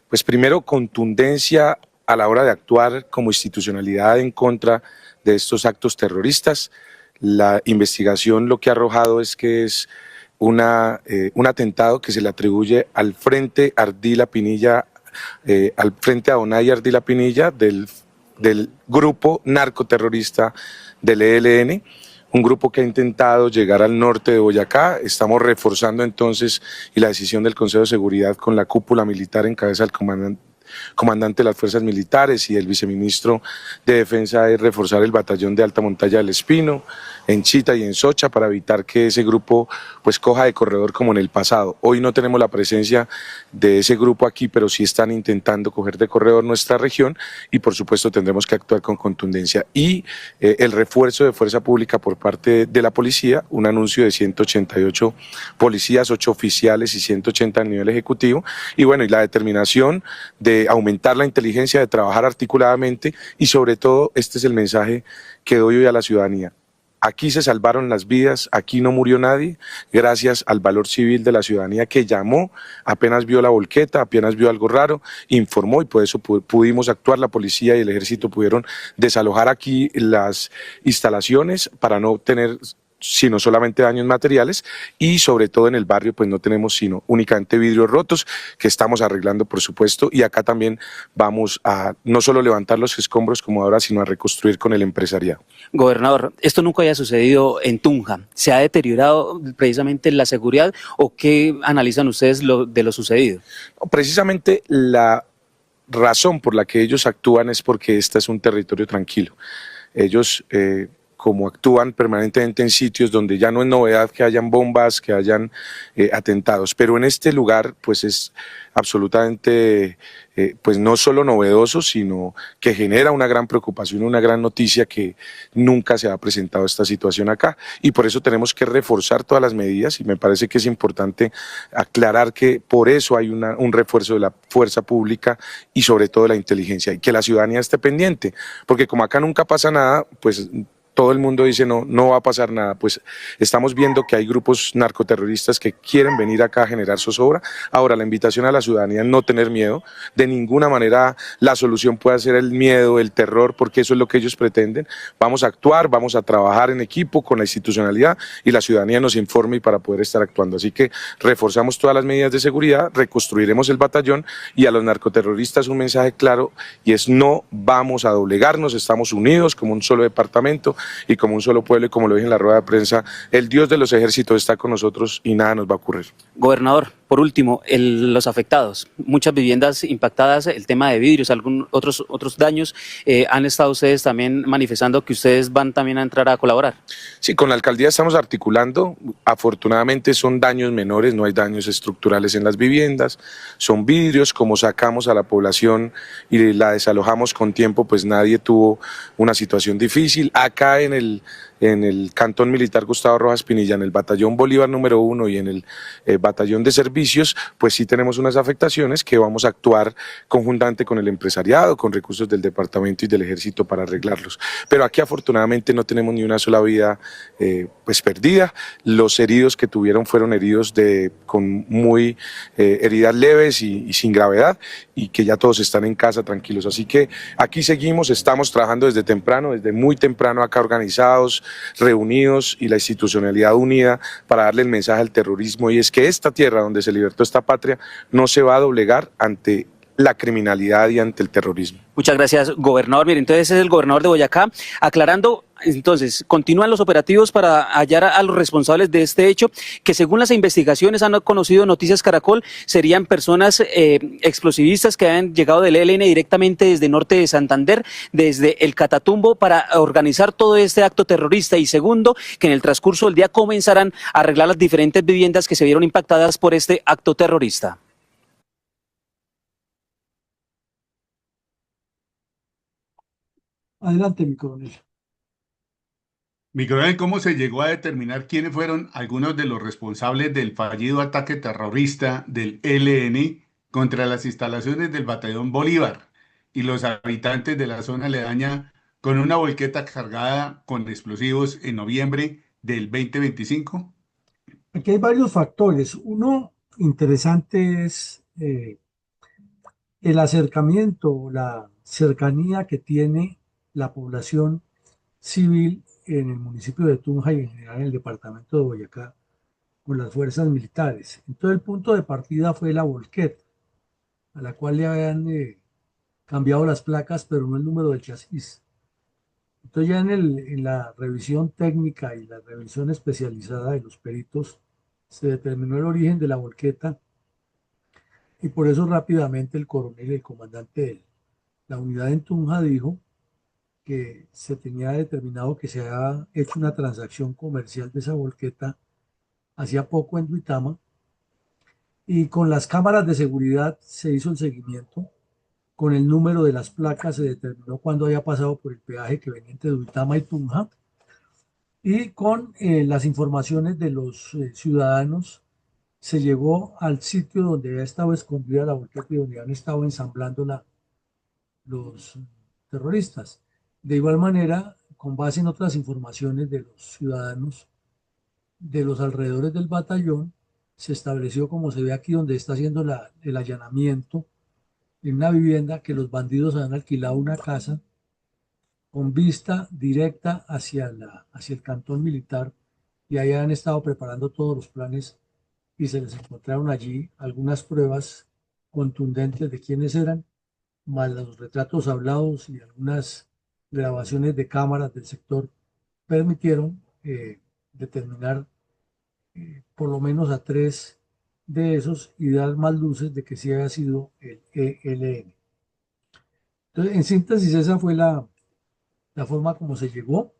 Pues primero, contundencia a la hora de actuar como institucionalidad en contra de estos actos terroristas. La investigación lo que ha arrojado es que es un atentado que se le atribuye al Frente Ardila Pinilla, al Frente Adonai Ardila Pinilla del grupo narcoterrorista del ELN, un grupo que ha intentado llegar al norte de Boyacá. Estamos reforzando entonces y la decisión del Consejo de Seguridad con la cúpula militar en cabeza del comandante de las fuerzas militares y el viceministro de Defensa es reforzar el batallón de alta montaña del Espino, en Chita y en Socha, para evitar que ese grupo pues coja de corredor como en el pasado. Hoy no tenemos la presencia de ese grupo aquí, pero sí están intentando coger de corredor nuestra región y por supuesto tendremos que actuar con contundencia. Y el refuerzo de fuerza pública por parte de la policía, un anuncio de 188 policías, 8 oficiales y 180 a nivel ejecutivo, y bueno, y la determinación de aumentar la inteligencia, de trabajar articuladamente y sobre todo este es el mensaje que doy hoy a la ciudadanía. Aquí se salvaron las vidas, aquí no murió nadie, gracias al valor civil de la ciudadanía que llamó, apenas vio la volqueta, apenas vio algo raro, informó y por eso pudimos actuar, la policía y el ejército pudieron desalojar aquí las instalaciones para no tener sino solamente daños materiales y sobre todo en el barrio pues no tenemos sino únicamente vidrios rotos que estamos arreglando por supuesto y acá también vamos a no solo levantar los escombros como ahora sino a reconstruir con el empresariado. Gobernador, esto nunca había sucedido en Tunja. ¿Se ha deteriorado precisamente la seguridad o qué analizan ustedes de lo sucedido? Precisamente la razón por la que ellos actúan es porque este es un territorio tranquilo. Ellos como actúan permanentemente en sitios donde ya no es novedad que hayan bombas, que hayan atentados, pero en este lugar pues es absolutamente pues no solo novedoso, sino que genera una gran preocupación, una gran noticia que nunca se ha presentado esta situación acá y por eso tenemos que reforzar todas las medidas y me parece que es importante aclarar que por eso hay un refuerzo de la fuerza pública y sobre todo de la inteligencia y que la ciudadanía esté pendiente, porque como acá nunca pasa nada, pues todo el mundo dice no va a pasar nada, pues estamos viendo que hay grupos narcoterroristas que quieren venir acá a generar zozobra. Ahora la invitación a la ciudadanía es no tener miedo, de ninguna manera la solución puede ser el miedo, el terror, porque eso es lo que ellos pretenden. Vamos a actuar, vamos a trabajar en equipo con la institucionalidad y la ciudadanía nos informe y para poder estar actuando. Así que reforzamos todas las medidas de seguridad, reconstruiremos el batallón y a los narcoterroristas un mensaje claro y es no vamos a doblegarnos, estamos unidos como un solo departamento y como un solo pueblo y como lo dije en la rueda de prensa, el Dios de los ejércitos está con nosotros y nada nos va a ocurrir. Gobernador, por último, los afectados, muchas viviendas impactadas, el tema de vidrios, otros daños, han estado ustedes también manifestando que ustedes van también a entrar a colaborar. Sí, con la alcaldía estamos articulando, afortunadamente son daños menores, no hay daños estructurales en las viviendas, son vidrios, como sacamos a la población y la desalojamos con tiempo, pues nadie tuvo una situación difícil. Acá en en el Cantón Militar Gustavo Rojas Pinilla, en el Batallón Bolívar número 1 y en el Batallón de Servicios, pues sí tenemos unas afectaciones que vamos a actuar conjuntamente con el empresariado, con recursos del departamento y del ejército para arreglarlos. Pero aquí afortunadamente no tenemos ni una sola vida pues perdida. Los heridos que tuvieron fueron heridos con muy heridas leves y sin gravedad, y que ya todos están en casa tranquilos. Así que aquí seguimos, estamos trabajando desde temprano, desde muy temprano acá organizados, reunidos y la institucionalidad unida para darle el mensaje al terrorismo, y es que esta tierra donde se libertó esta patria no se va a doblegar ante la criminalidad y ante el terrorismo. Muchas gracias, gobernador. Mire, entonces es el gobernador de Boyacá aclarando. Entonces, continúan los operativos para hallar a los responsables de este hecho, que según las investigaciones han conocido Noticias Caracol, serían personas explosivistas que han llegado del ELN directamente desde norte de Santander, desde el Catatumbo, para organizar todo este acto terrorista. Y segundo, que en el transcurso del día comenzarán a arreglar las diferentes viviendas que se vieron impactadas por este acto terrorista. Adelante, mi coronel. Mi coronel, ¿cómo se llegó a determinar quiénes fueron algunos de los responsables del fallido ataque terrorista del ELN contra las instalaciones del Batallón Bolívar y los habitantes de la zona aledaña con una volqueta cargada con explosivos en noviembre del 2025? Aquí hay varios factores. Uno interesante es el acercamiento, la cercanía que tiene la población civil en el municipio de Tunja y en general en el departamento de Boyacá con las fuerzas militares. Entonces el punto de partida fue la volqueta, a la cual le habían cambiado las placas, pero no el número del chasis. Entonces ya en la revisión técnica y la revisión especializada de los peritos se determinó el origen de la volqueta, y por eso rápidamente el coronel y el comandante de la unidad en Tunja dijo que se tenía determinado que se había hecho una transacción comercial de esa volqueta hacía poco en Duitama, y con las cámaras de seguridad se hizo el seguimiento. Con el número de las placas se determinó cuándo había pasado por el peaje que venía entre Duitama y Tunja, y con las informaciones de los ciudadanos se llegó al sitio donde había estado escondida la volqueta y donde habían estado ensamblándola los terroristas. De igual manera, con base en otras informaciones de los ciudadanos de los alrededores del batallón, se estableció, como se ve aquí, donde está haciendo el allanamiento, en una vivienda que los bandidos han alquilado una casa con vista directa hacia el cantón militar, y ahí han estado preparando todos los planes, y se les encontraron allí algunas pruebas contundentes de quiénes eran, más los retratos hablados y algunas grabaciones de cámaras del sector permitieron determinar por lo menos a 3 de esos y dar más luces de que sí había sido el ELN. Entonces, en síntesis, esa fue la forma como se llegó.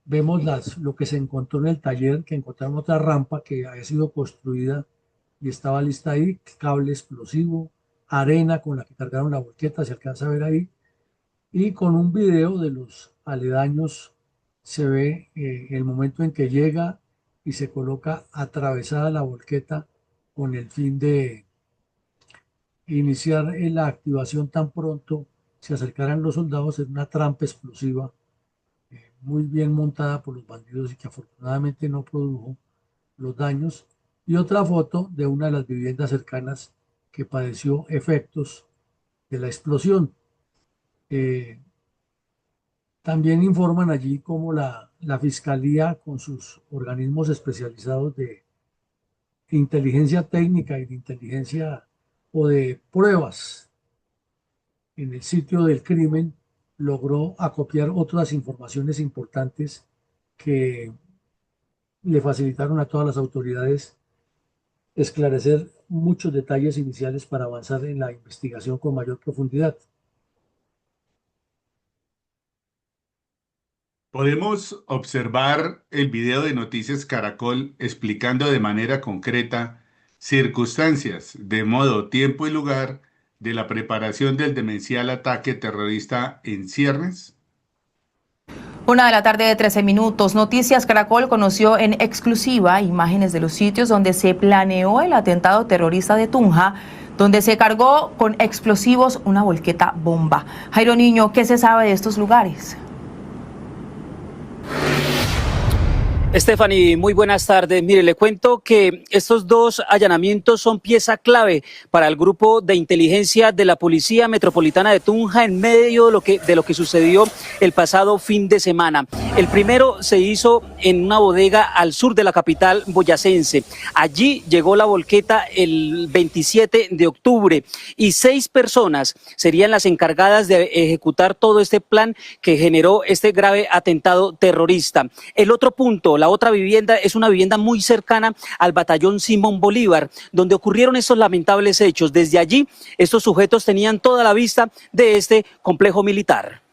Vemos lo que se encontró en el taller, que encontraron otra rampa que había sido construida y estaba lista ahí, cable explosivo, arena con la que cargaron la volqueta, se alcanza a ver ahí, y con un video de los aledaños se ve el momento en que llega y se coloca atravesada la volqueta con el fin de iniciar la activación tan pronto se acercaran los soldados en una trampa explosiva muy bien montada por los bandidos y que afortunadamente no produjo los daños. Y otra foto de una de las viviendas cercanas que padeció efectos de la explosión. También informan allí cómo la Fiscalía, con sus organismos especializados de inteligencia técnica y de inteligencia o de pruebas en el sitio del crimen, logró acopiar otras informaciones importantes que le facilitaron a todas las autoridades esclarecer muchos detalles iniciales para avanzar en la investigación con mayor profundidad. Podemos observar el video de Noticias Caracol explicando de manera concreta circunstancias, de modo, tiempo y lugar de la preparación del demencial ataque terrorista en ciernes. 1:13 p.m. Noticias Caracol conoció en exclusiva imágenes de los sitios donde se planeó el atentado terrorista de Tunja, donde se cargó con explosivos una volqueta bomba. Jairo Niño, ¿qué se sabe de estos lugares? Stephanie, muy buenas tardes. Mire, le cuento que estos dos allanamientos son pieza clave para el grupo de inteligencia de la Policía Metropolitana de Tunja en medio de lo que sucedió el pasado fin de semana. El primero se hizo en una bodega al sur de la capital boyacense. Allí llegó la volqueta el 27 de octubre y 6 personas serían las encargadas de ejecutar todo este plan que generó este grave atentado terrorista. El otro punto, la otra vivienda, es una vivienda muy cercana al batallón Simón Bolívar, donde ocurrieron estos lamentables hechos. Desde allí, estos sujetos tenían toda la vista de este complejo militar.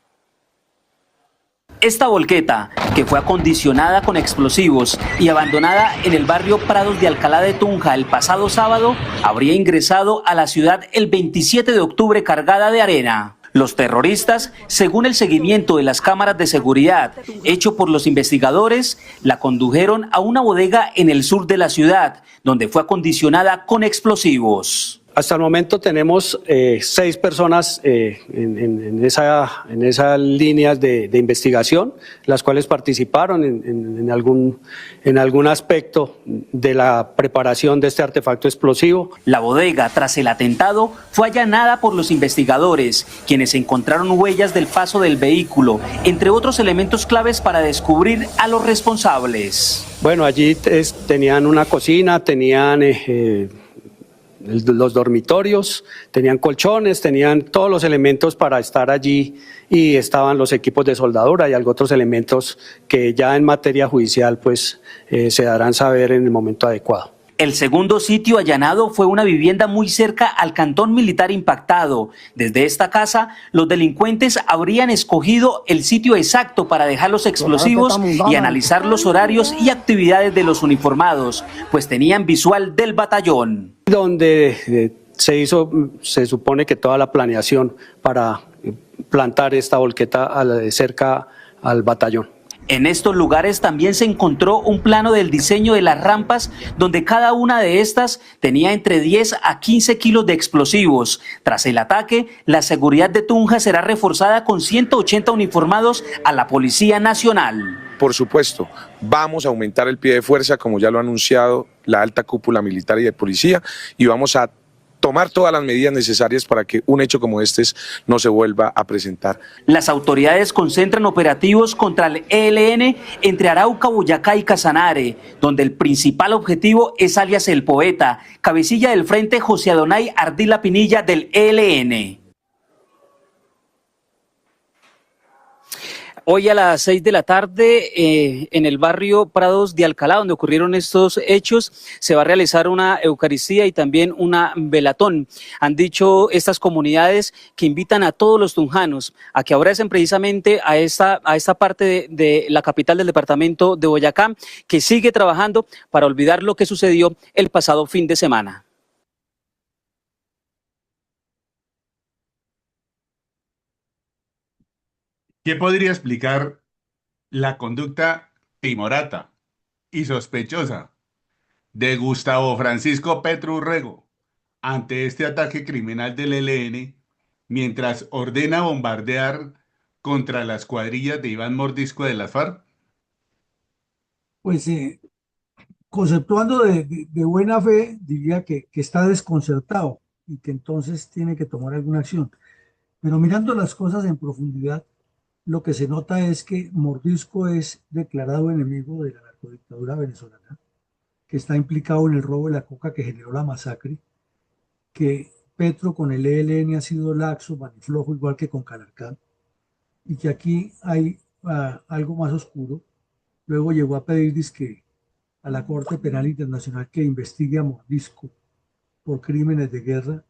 Esta volqueta, que fue acondicionada con explosivos y abandonada en el barrio Prados de Alcalá de Tunja el pasado sábado, habría ingresado a la ciudad el 27 de octubre cargada de arena. Los terroristas, según el seguimiento de las cámaras de seguridad hecho por los investigadores, la condujeron a una bodega en el sur de la ciudad, donde fue acondicionada con explosivos. Hasta el momento tenemos 6 personas en esas líneas de investigación, las cuales participaron en algún aspecto de la preparación de este artefacto explosivo. La bodega, tras el atentado, fue allanada por los investigadores, quienes encontraron huellas del paso del vehículo, entre otros elementos claves para descubrir a los responsables. Bueno, allí tenían una cocina, tenían los dormitorios, tenían colchones, tenían todos los elementos para estar allí y estaban los equipos de soldadura y otros elementos que ya en materia judicial pues se darán saber en el momento adecuado. El segundo sitio allanado fue una vivienda muy cerca al cantón militar impactado. Desde esta casa, los delincuentes habrían escogido el sitio exacto para dejar los explosivos y analizar los horarios y actividades de los uniformados, pues tenían visual del batallón. Donde se supone que toda la planeación para plantar esta volqueta cerca al batallón. En estos lugares también se encontró un plano del diseño de las rampas, donde cada una de estas tenía entre 10 a 15 kilos de explosivos. Tras el ataque, la seguridad de Tunja será reforzada con 180 uniformados a la Policía Nacional. Por supuesto, vamos a aumentar el pie de fuerza, como ya lo ha anunciado la alta cúpula militar y de policía, y vamos a tomar todas las medidas necesarias para que un hecho como este no se vuelva a presentar. Las autoridades concentran operativos contra el ELN entre Arauca, Boyacá y Casanare, donde el principal objetivo es alias El Poeta, cabecilla del frente José Adonai Ardila Pinilla del ELN. Hoy a las 6 de la tarde, en el barrio Prados de Alcalá, donde ocurrieron estos hechos, se va a realizar una eucaristía y también una velatón. Han dicho estas comunidades que invitan a todos los tunjanos a que abracen precisamente a esta parte de la capital del departamento de Boyacá, que sigue trabajando para olvidar lo que sucedió el pasado fin de semana. ¿Qué podría explicar la conducta timorata y sospechosa de Gustavo Francisco Petro Urrego ante este ataque criminal del ELN mientras ordena bombardear contra las cuadrillas de Iván Mordisco de las FARC? Pues conceptuando de buena fe, diría que está desconcertado y que entonces tiene que tomar alguna acción. Pero mirando las cosas en profundidad, lo que se nota es que Mordisco es declarado enemigo de la narcodictadura venezolana, que está implicado en el robo de la coca que generó la masacre, que Petro con el ELN ha sido laxo, maniflojo, igual que con Calarcán, y que aquí hay algo más oscuro. Luego llegó a pedir dizque a la Corte Penal Internacional que investigue a Mordisco por crímenes de guerra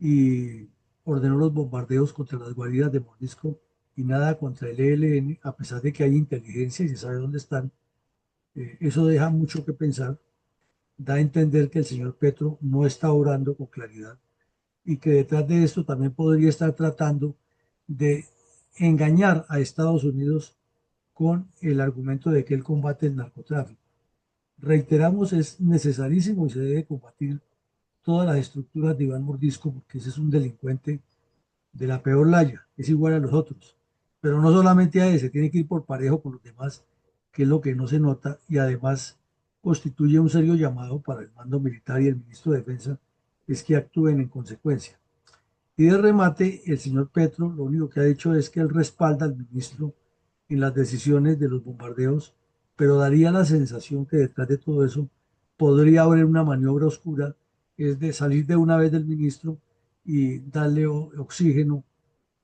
y ordenó los bombardeos contra las guaridas de Mordisco y nada contra el ELN, a pesar de que hay inteligencia y se sabe dónde están. Eso deja mucho que pensar, da a entender que el señor Petro no está obrando con claridad y que detrás de esto también podría estar tratando de engañar a Estados Unidos con el argumento de que él combate el narcotráfico. Reiteramos, es necesarísimo y se debe combatir todas las estructuras de Iván Mordisco, porque ese es un delincuente de la peor laya, es igual a los otros. Pero no solamente a ese, tiene que ir por parejo con los demás, que es lo que no se nota, y además constituye un serio llamado para el mando militar y el ministro de Defensa, es que actúen en consecuencia. Y de remate, el señor Petro lo único que ha dicho es que él respalda al ministro en las decisiones de los bombardeos, pero daría la sensación que detrás de todo eso podría haber una maniobra oscura, es de salir de una vez del ministro y darle oxígeno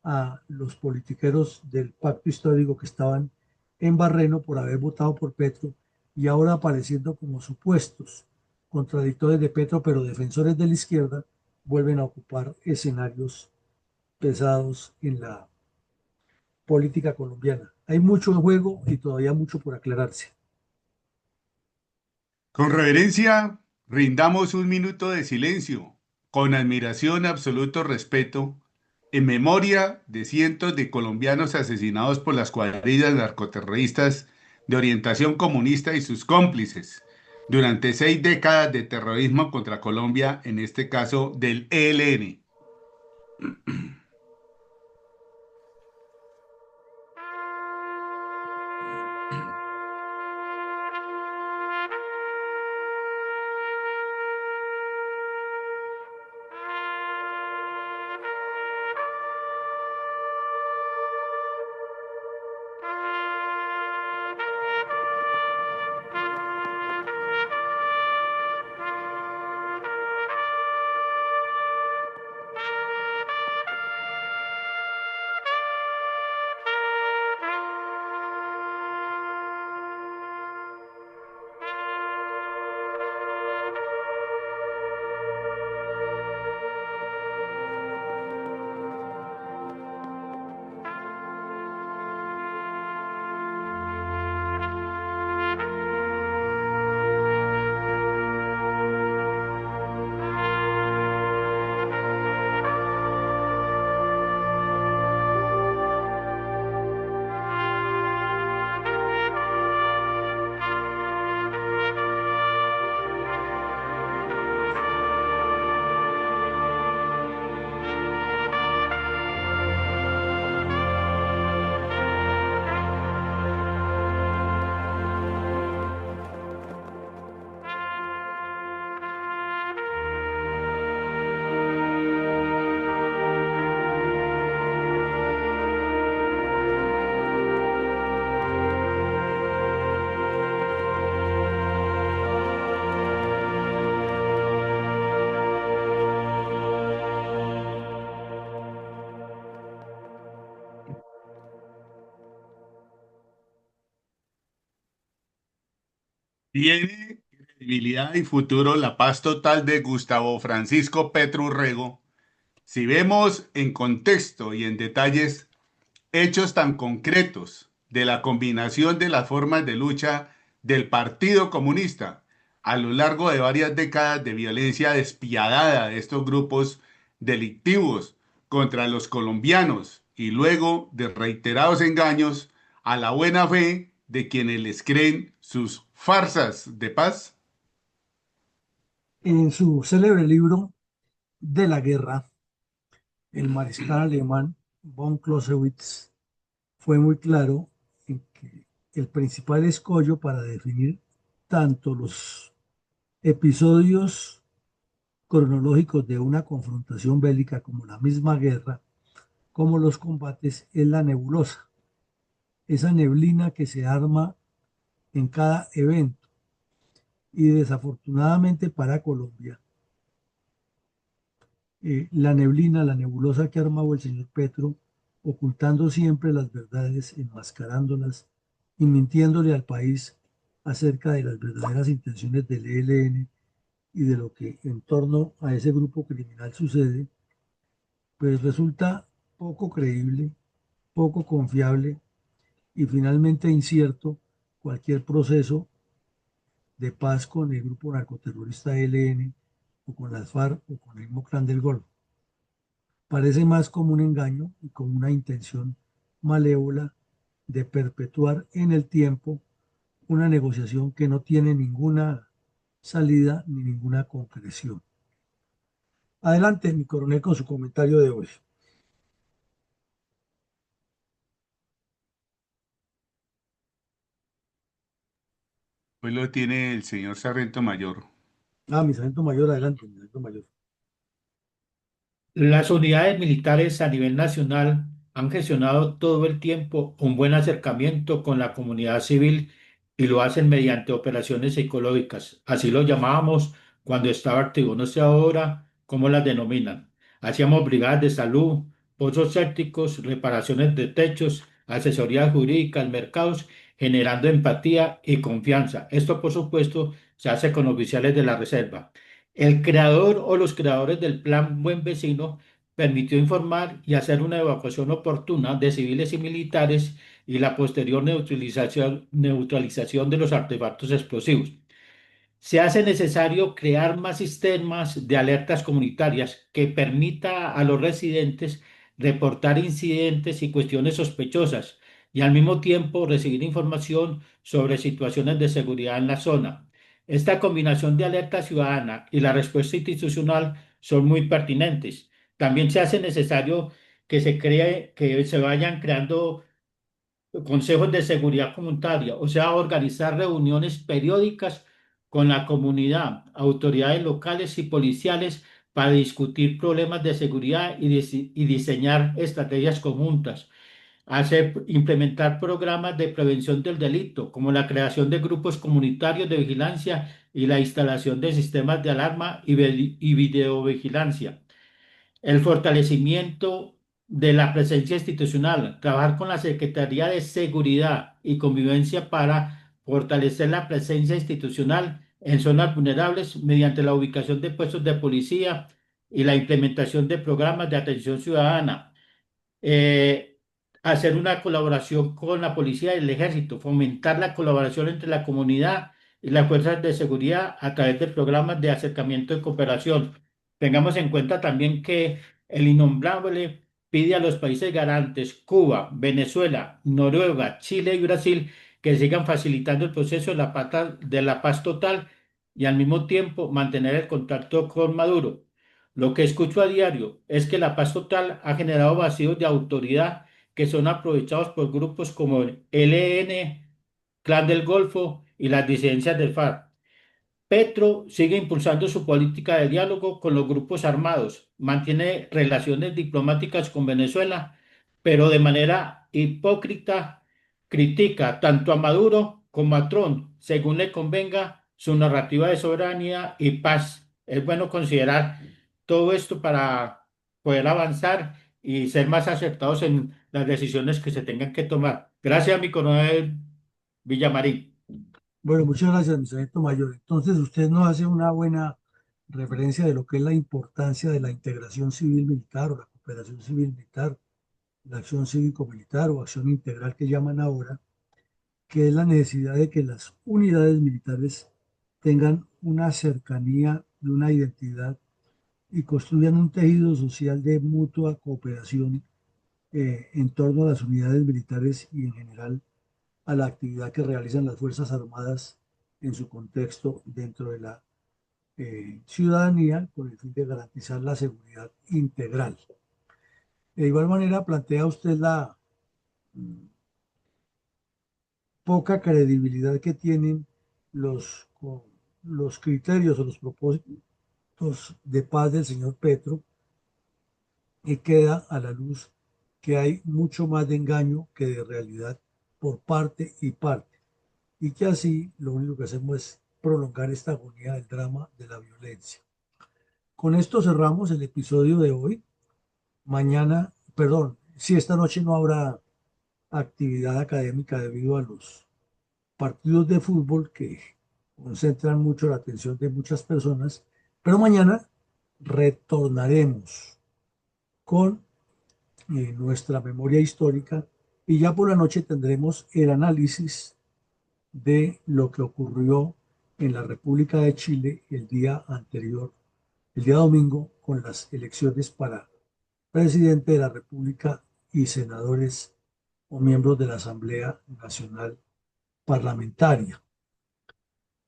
a los politiqueros del pacto histórico que estaban en Barreno por haber votado por Petro y ahora apareciendo como supuestos contradictores de Petro, pero defensores de la izquierda, vuelven a ocupar escenarios pesados en la política colombiana. Hay mucho en juego y todavía mucho por aclararse. Con reverencia, rindamos un minuto de silencio, con admiración y absoluto respeto, en memoria de cientos de colombianos asesinados por las cuadrillas narcoterroristas de orientación comunista y sus cómplices durante 6 décadas de terrorismo contra Colombia, en este caso del ELN. Tiene credibilidad y futuro la paz total de Gustavo Francisco Petro Urrego si vemos en contexto y en detalles hechos tan concretos de la combinación de las formas de lucha del Partido Comunista a lo largo de varias décadas de violencia despiadada de estos grupos delictivos contra los colombianos y luego de reiterados engaños a la buena fe de quienes les creen sus farsas de paz. En su célebre libro De la guerra, el mariscal alemán von Clausewitz fue muy claro en que el principal escollo para definir tanto los episodios cronológicos de una confrontación bélica como la misma guerra, como los combates, es la nebulosa, esa neblina que se arma en cada evento. Y desafortunadamente para Colombia, la neblina, la nebulosa que ha armado el señor Petro, ocultando siempre las verdades, enmascarándolas y mintiéndole al país acerca de las verdaderas intenciones del ELN y de lo que en torno a ese grupo criminal sucede, pues resulta poco creíble, poco confiable y finalmente incierto cualquier proceso de paz con el grupo narcoterrorista ELN o con las FARC o con el mismo Clan del Golfo. Parece más como un engaño y como una intención malévola de perpetuar en el tiempo una negociación que no tiene ninguna salida ni ninguna concreción. Adelante, mi coronel, con su comentario de hoy. Hoy lo tiene el señor Sargento Mayor. Mi sargento mayor, adelante, mi sargento mayor. Las unidades militares a nivel nacional han gestionado todo el tiempo un buen acercamiento con la comunidad civil y lo hacen mediante operaciones psicológicas. Así lo llamábamos cuando estaba activo, no sé ahora cómo las denominan. Hacíamos brigadas de salud, pozos sépticos, reparaciones de techos, asesorías jurídicas, mercados, generando empatía y confianza. Esto, por supuesto, se hace con oficiales de la reserva. El creador o los creadores del Plan Buen Vecino permitió informar y hacer una evacuación oportuna de civiles y militares y la posterior neutralización de los artefactos explosivos. Se hace necesario crear más sistemas de alertas comunitarias que permita a los residentes reportar incidentes y cuestiones sospechosas y al mismo tiempo recibir información sobre situaciones de seguridad en la zona. Esta combinación de alerta ciudadana y la respuesta institucional son muy pertinentes. También se hace necesario que se vayan creando consejos de seguridad comunitaria, o sea, organizar reuniones periódicas con la comunidad, autoridades locales y policiales para discutir problemas de seguridad y diseñar estrategias conjuntas. Implementar programas de prevención del delito, como la creación de grupos comunitarios de vigilancia y la instalación de sistemas de alarma y videovigilancia. El fortalecimiento de la presencia institucional, trabajar con la Secretaría de Seguridad y Convivencia para fortalecer la presencia institucional en zonas vulnerables mediante la ubicación de puestos de policía y la implementación de programas de atención ciudadana. Hacer una colaboración con la policía y el ejército, fomentar la colaboración entre la comunidad y las fuerzas de seguridad a través de programas de acercamiento y cooperación. Tengamos en cuenta también que el innombrable pide a los países garantes, Cuba, Venezuela, Noruega, Chile y Brasil, que sigan facilitando el proceso de la paz total y al mismo tiempo mantener el contacto con Maduro. Lo que escucho a diario es que la paz total ha generado vacíos de autoridad que son aprovechados por grupos como el ELN, Clan del Golfo y las disidencias del FARC. Petro sigue impulsando su política de diálogo con los grupos armados, mantiene relaciones diplomáticas con Venezuela, pero de manera hipócrita critica tanto a Maduro como a Trump, según le convenga su narrativa de soberanía y paz. Es bueno considerar todo esto para poder avanzar y ser más acertados en las decisiones que se tengan que tomar. Gracias, mi coronel Villamarín. Bueno, muchas gracias, mi sargento mayor. Entonces, usted nos hace una buena referencia de lo que es la importancia de la integración civil-militar o la cooperación civil-militar, la acción cívico-militar o acción integral que llaman ahora, que es la necesidad de que las unidades militares tengan una cercanía y una identidad y construyan un tejido social de mutua cooperación en torno a las unidades militares y en general a la actividad que realizan las Fuerzas Armadas en su contexto dentro de la ciudadanía con el fin de garantizar la seguridad integral. De igual manera, plantea usted la poca credibilidad que tienen los criterios o los propósitos de paz del señor Petro, y queda a la luz que hay mucho más de engaño que de realidad por parte y parte, y que así lo único que hacemos es prolongar esta agonía del drama de la violencia. Con esto cerramos el episodio de hoy. Esta noche no habrá actividad académica debido a los partidos de fútbol que concentran mucho la atención de muchas personas, pero mañana retornaremos con nuestra memoria histórica y ya por la noche tendremos el análisis de lo que ocurrió en la República de Chile el día anterior, el día domingo, con las elecciones para presidente de la República y senadores o miembros de la Asamblea Nacional Parlamentaria.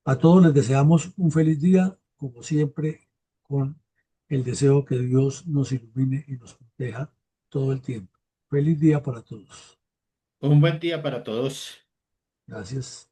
A todos les deseamos un feliz día, como siempre, con el deseo que Dios nos ilumine y nos proteja todo el tiempo. Feliz día para todos. Un buen día para todos. Gracias.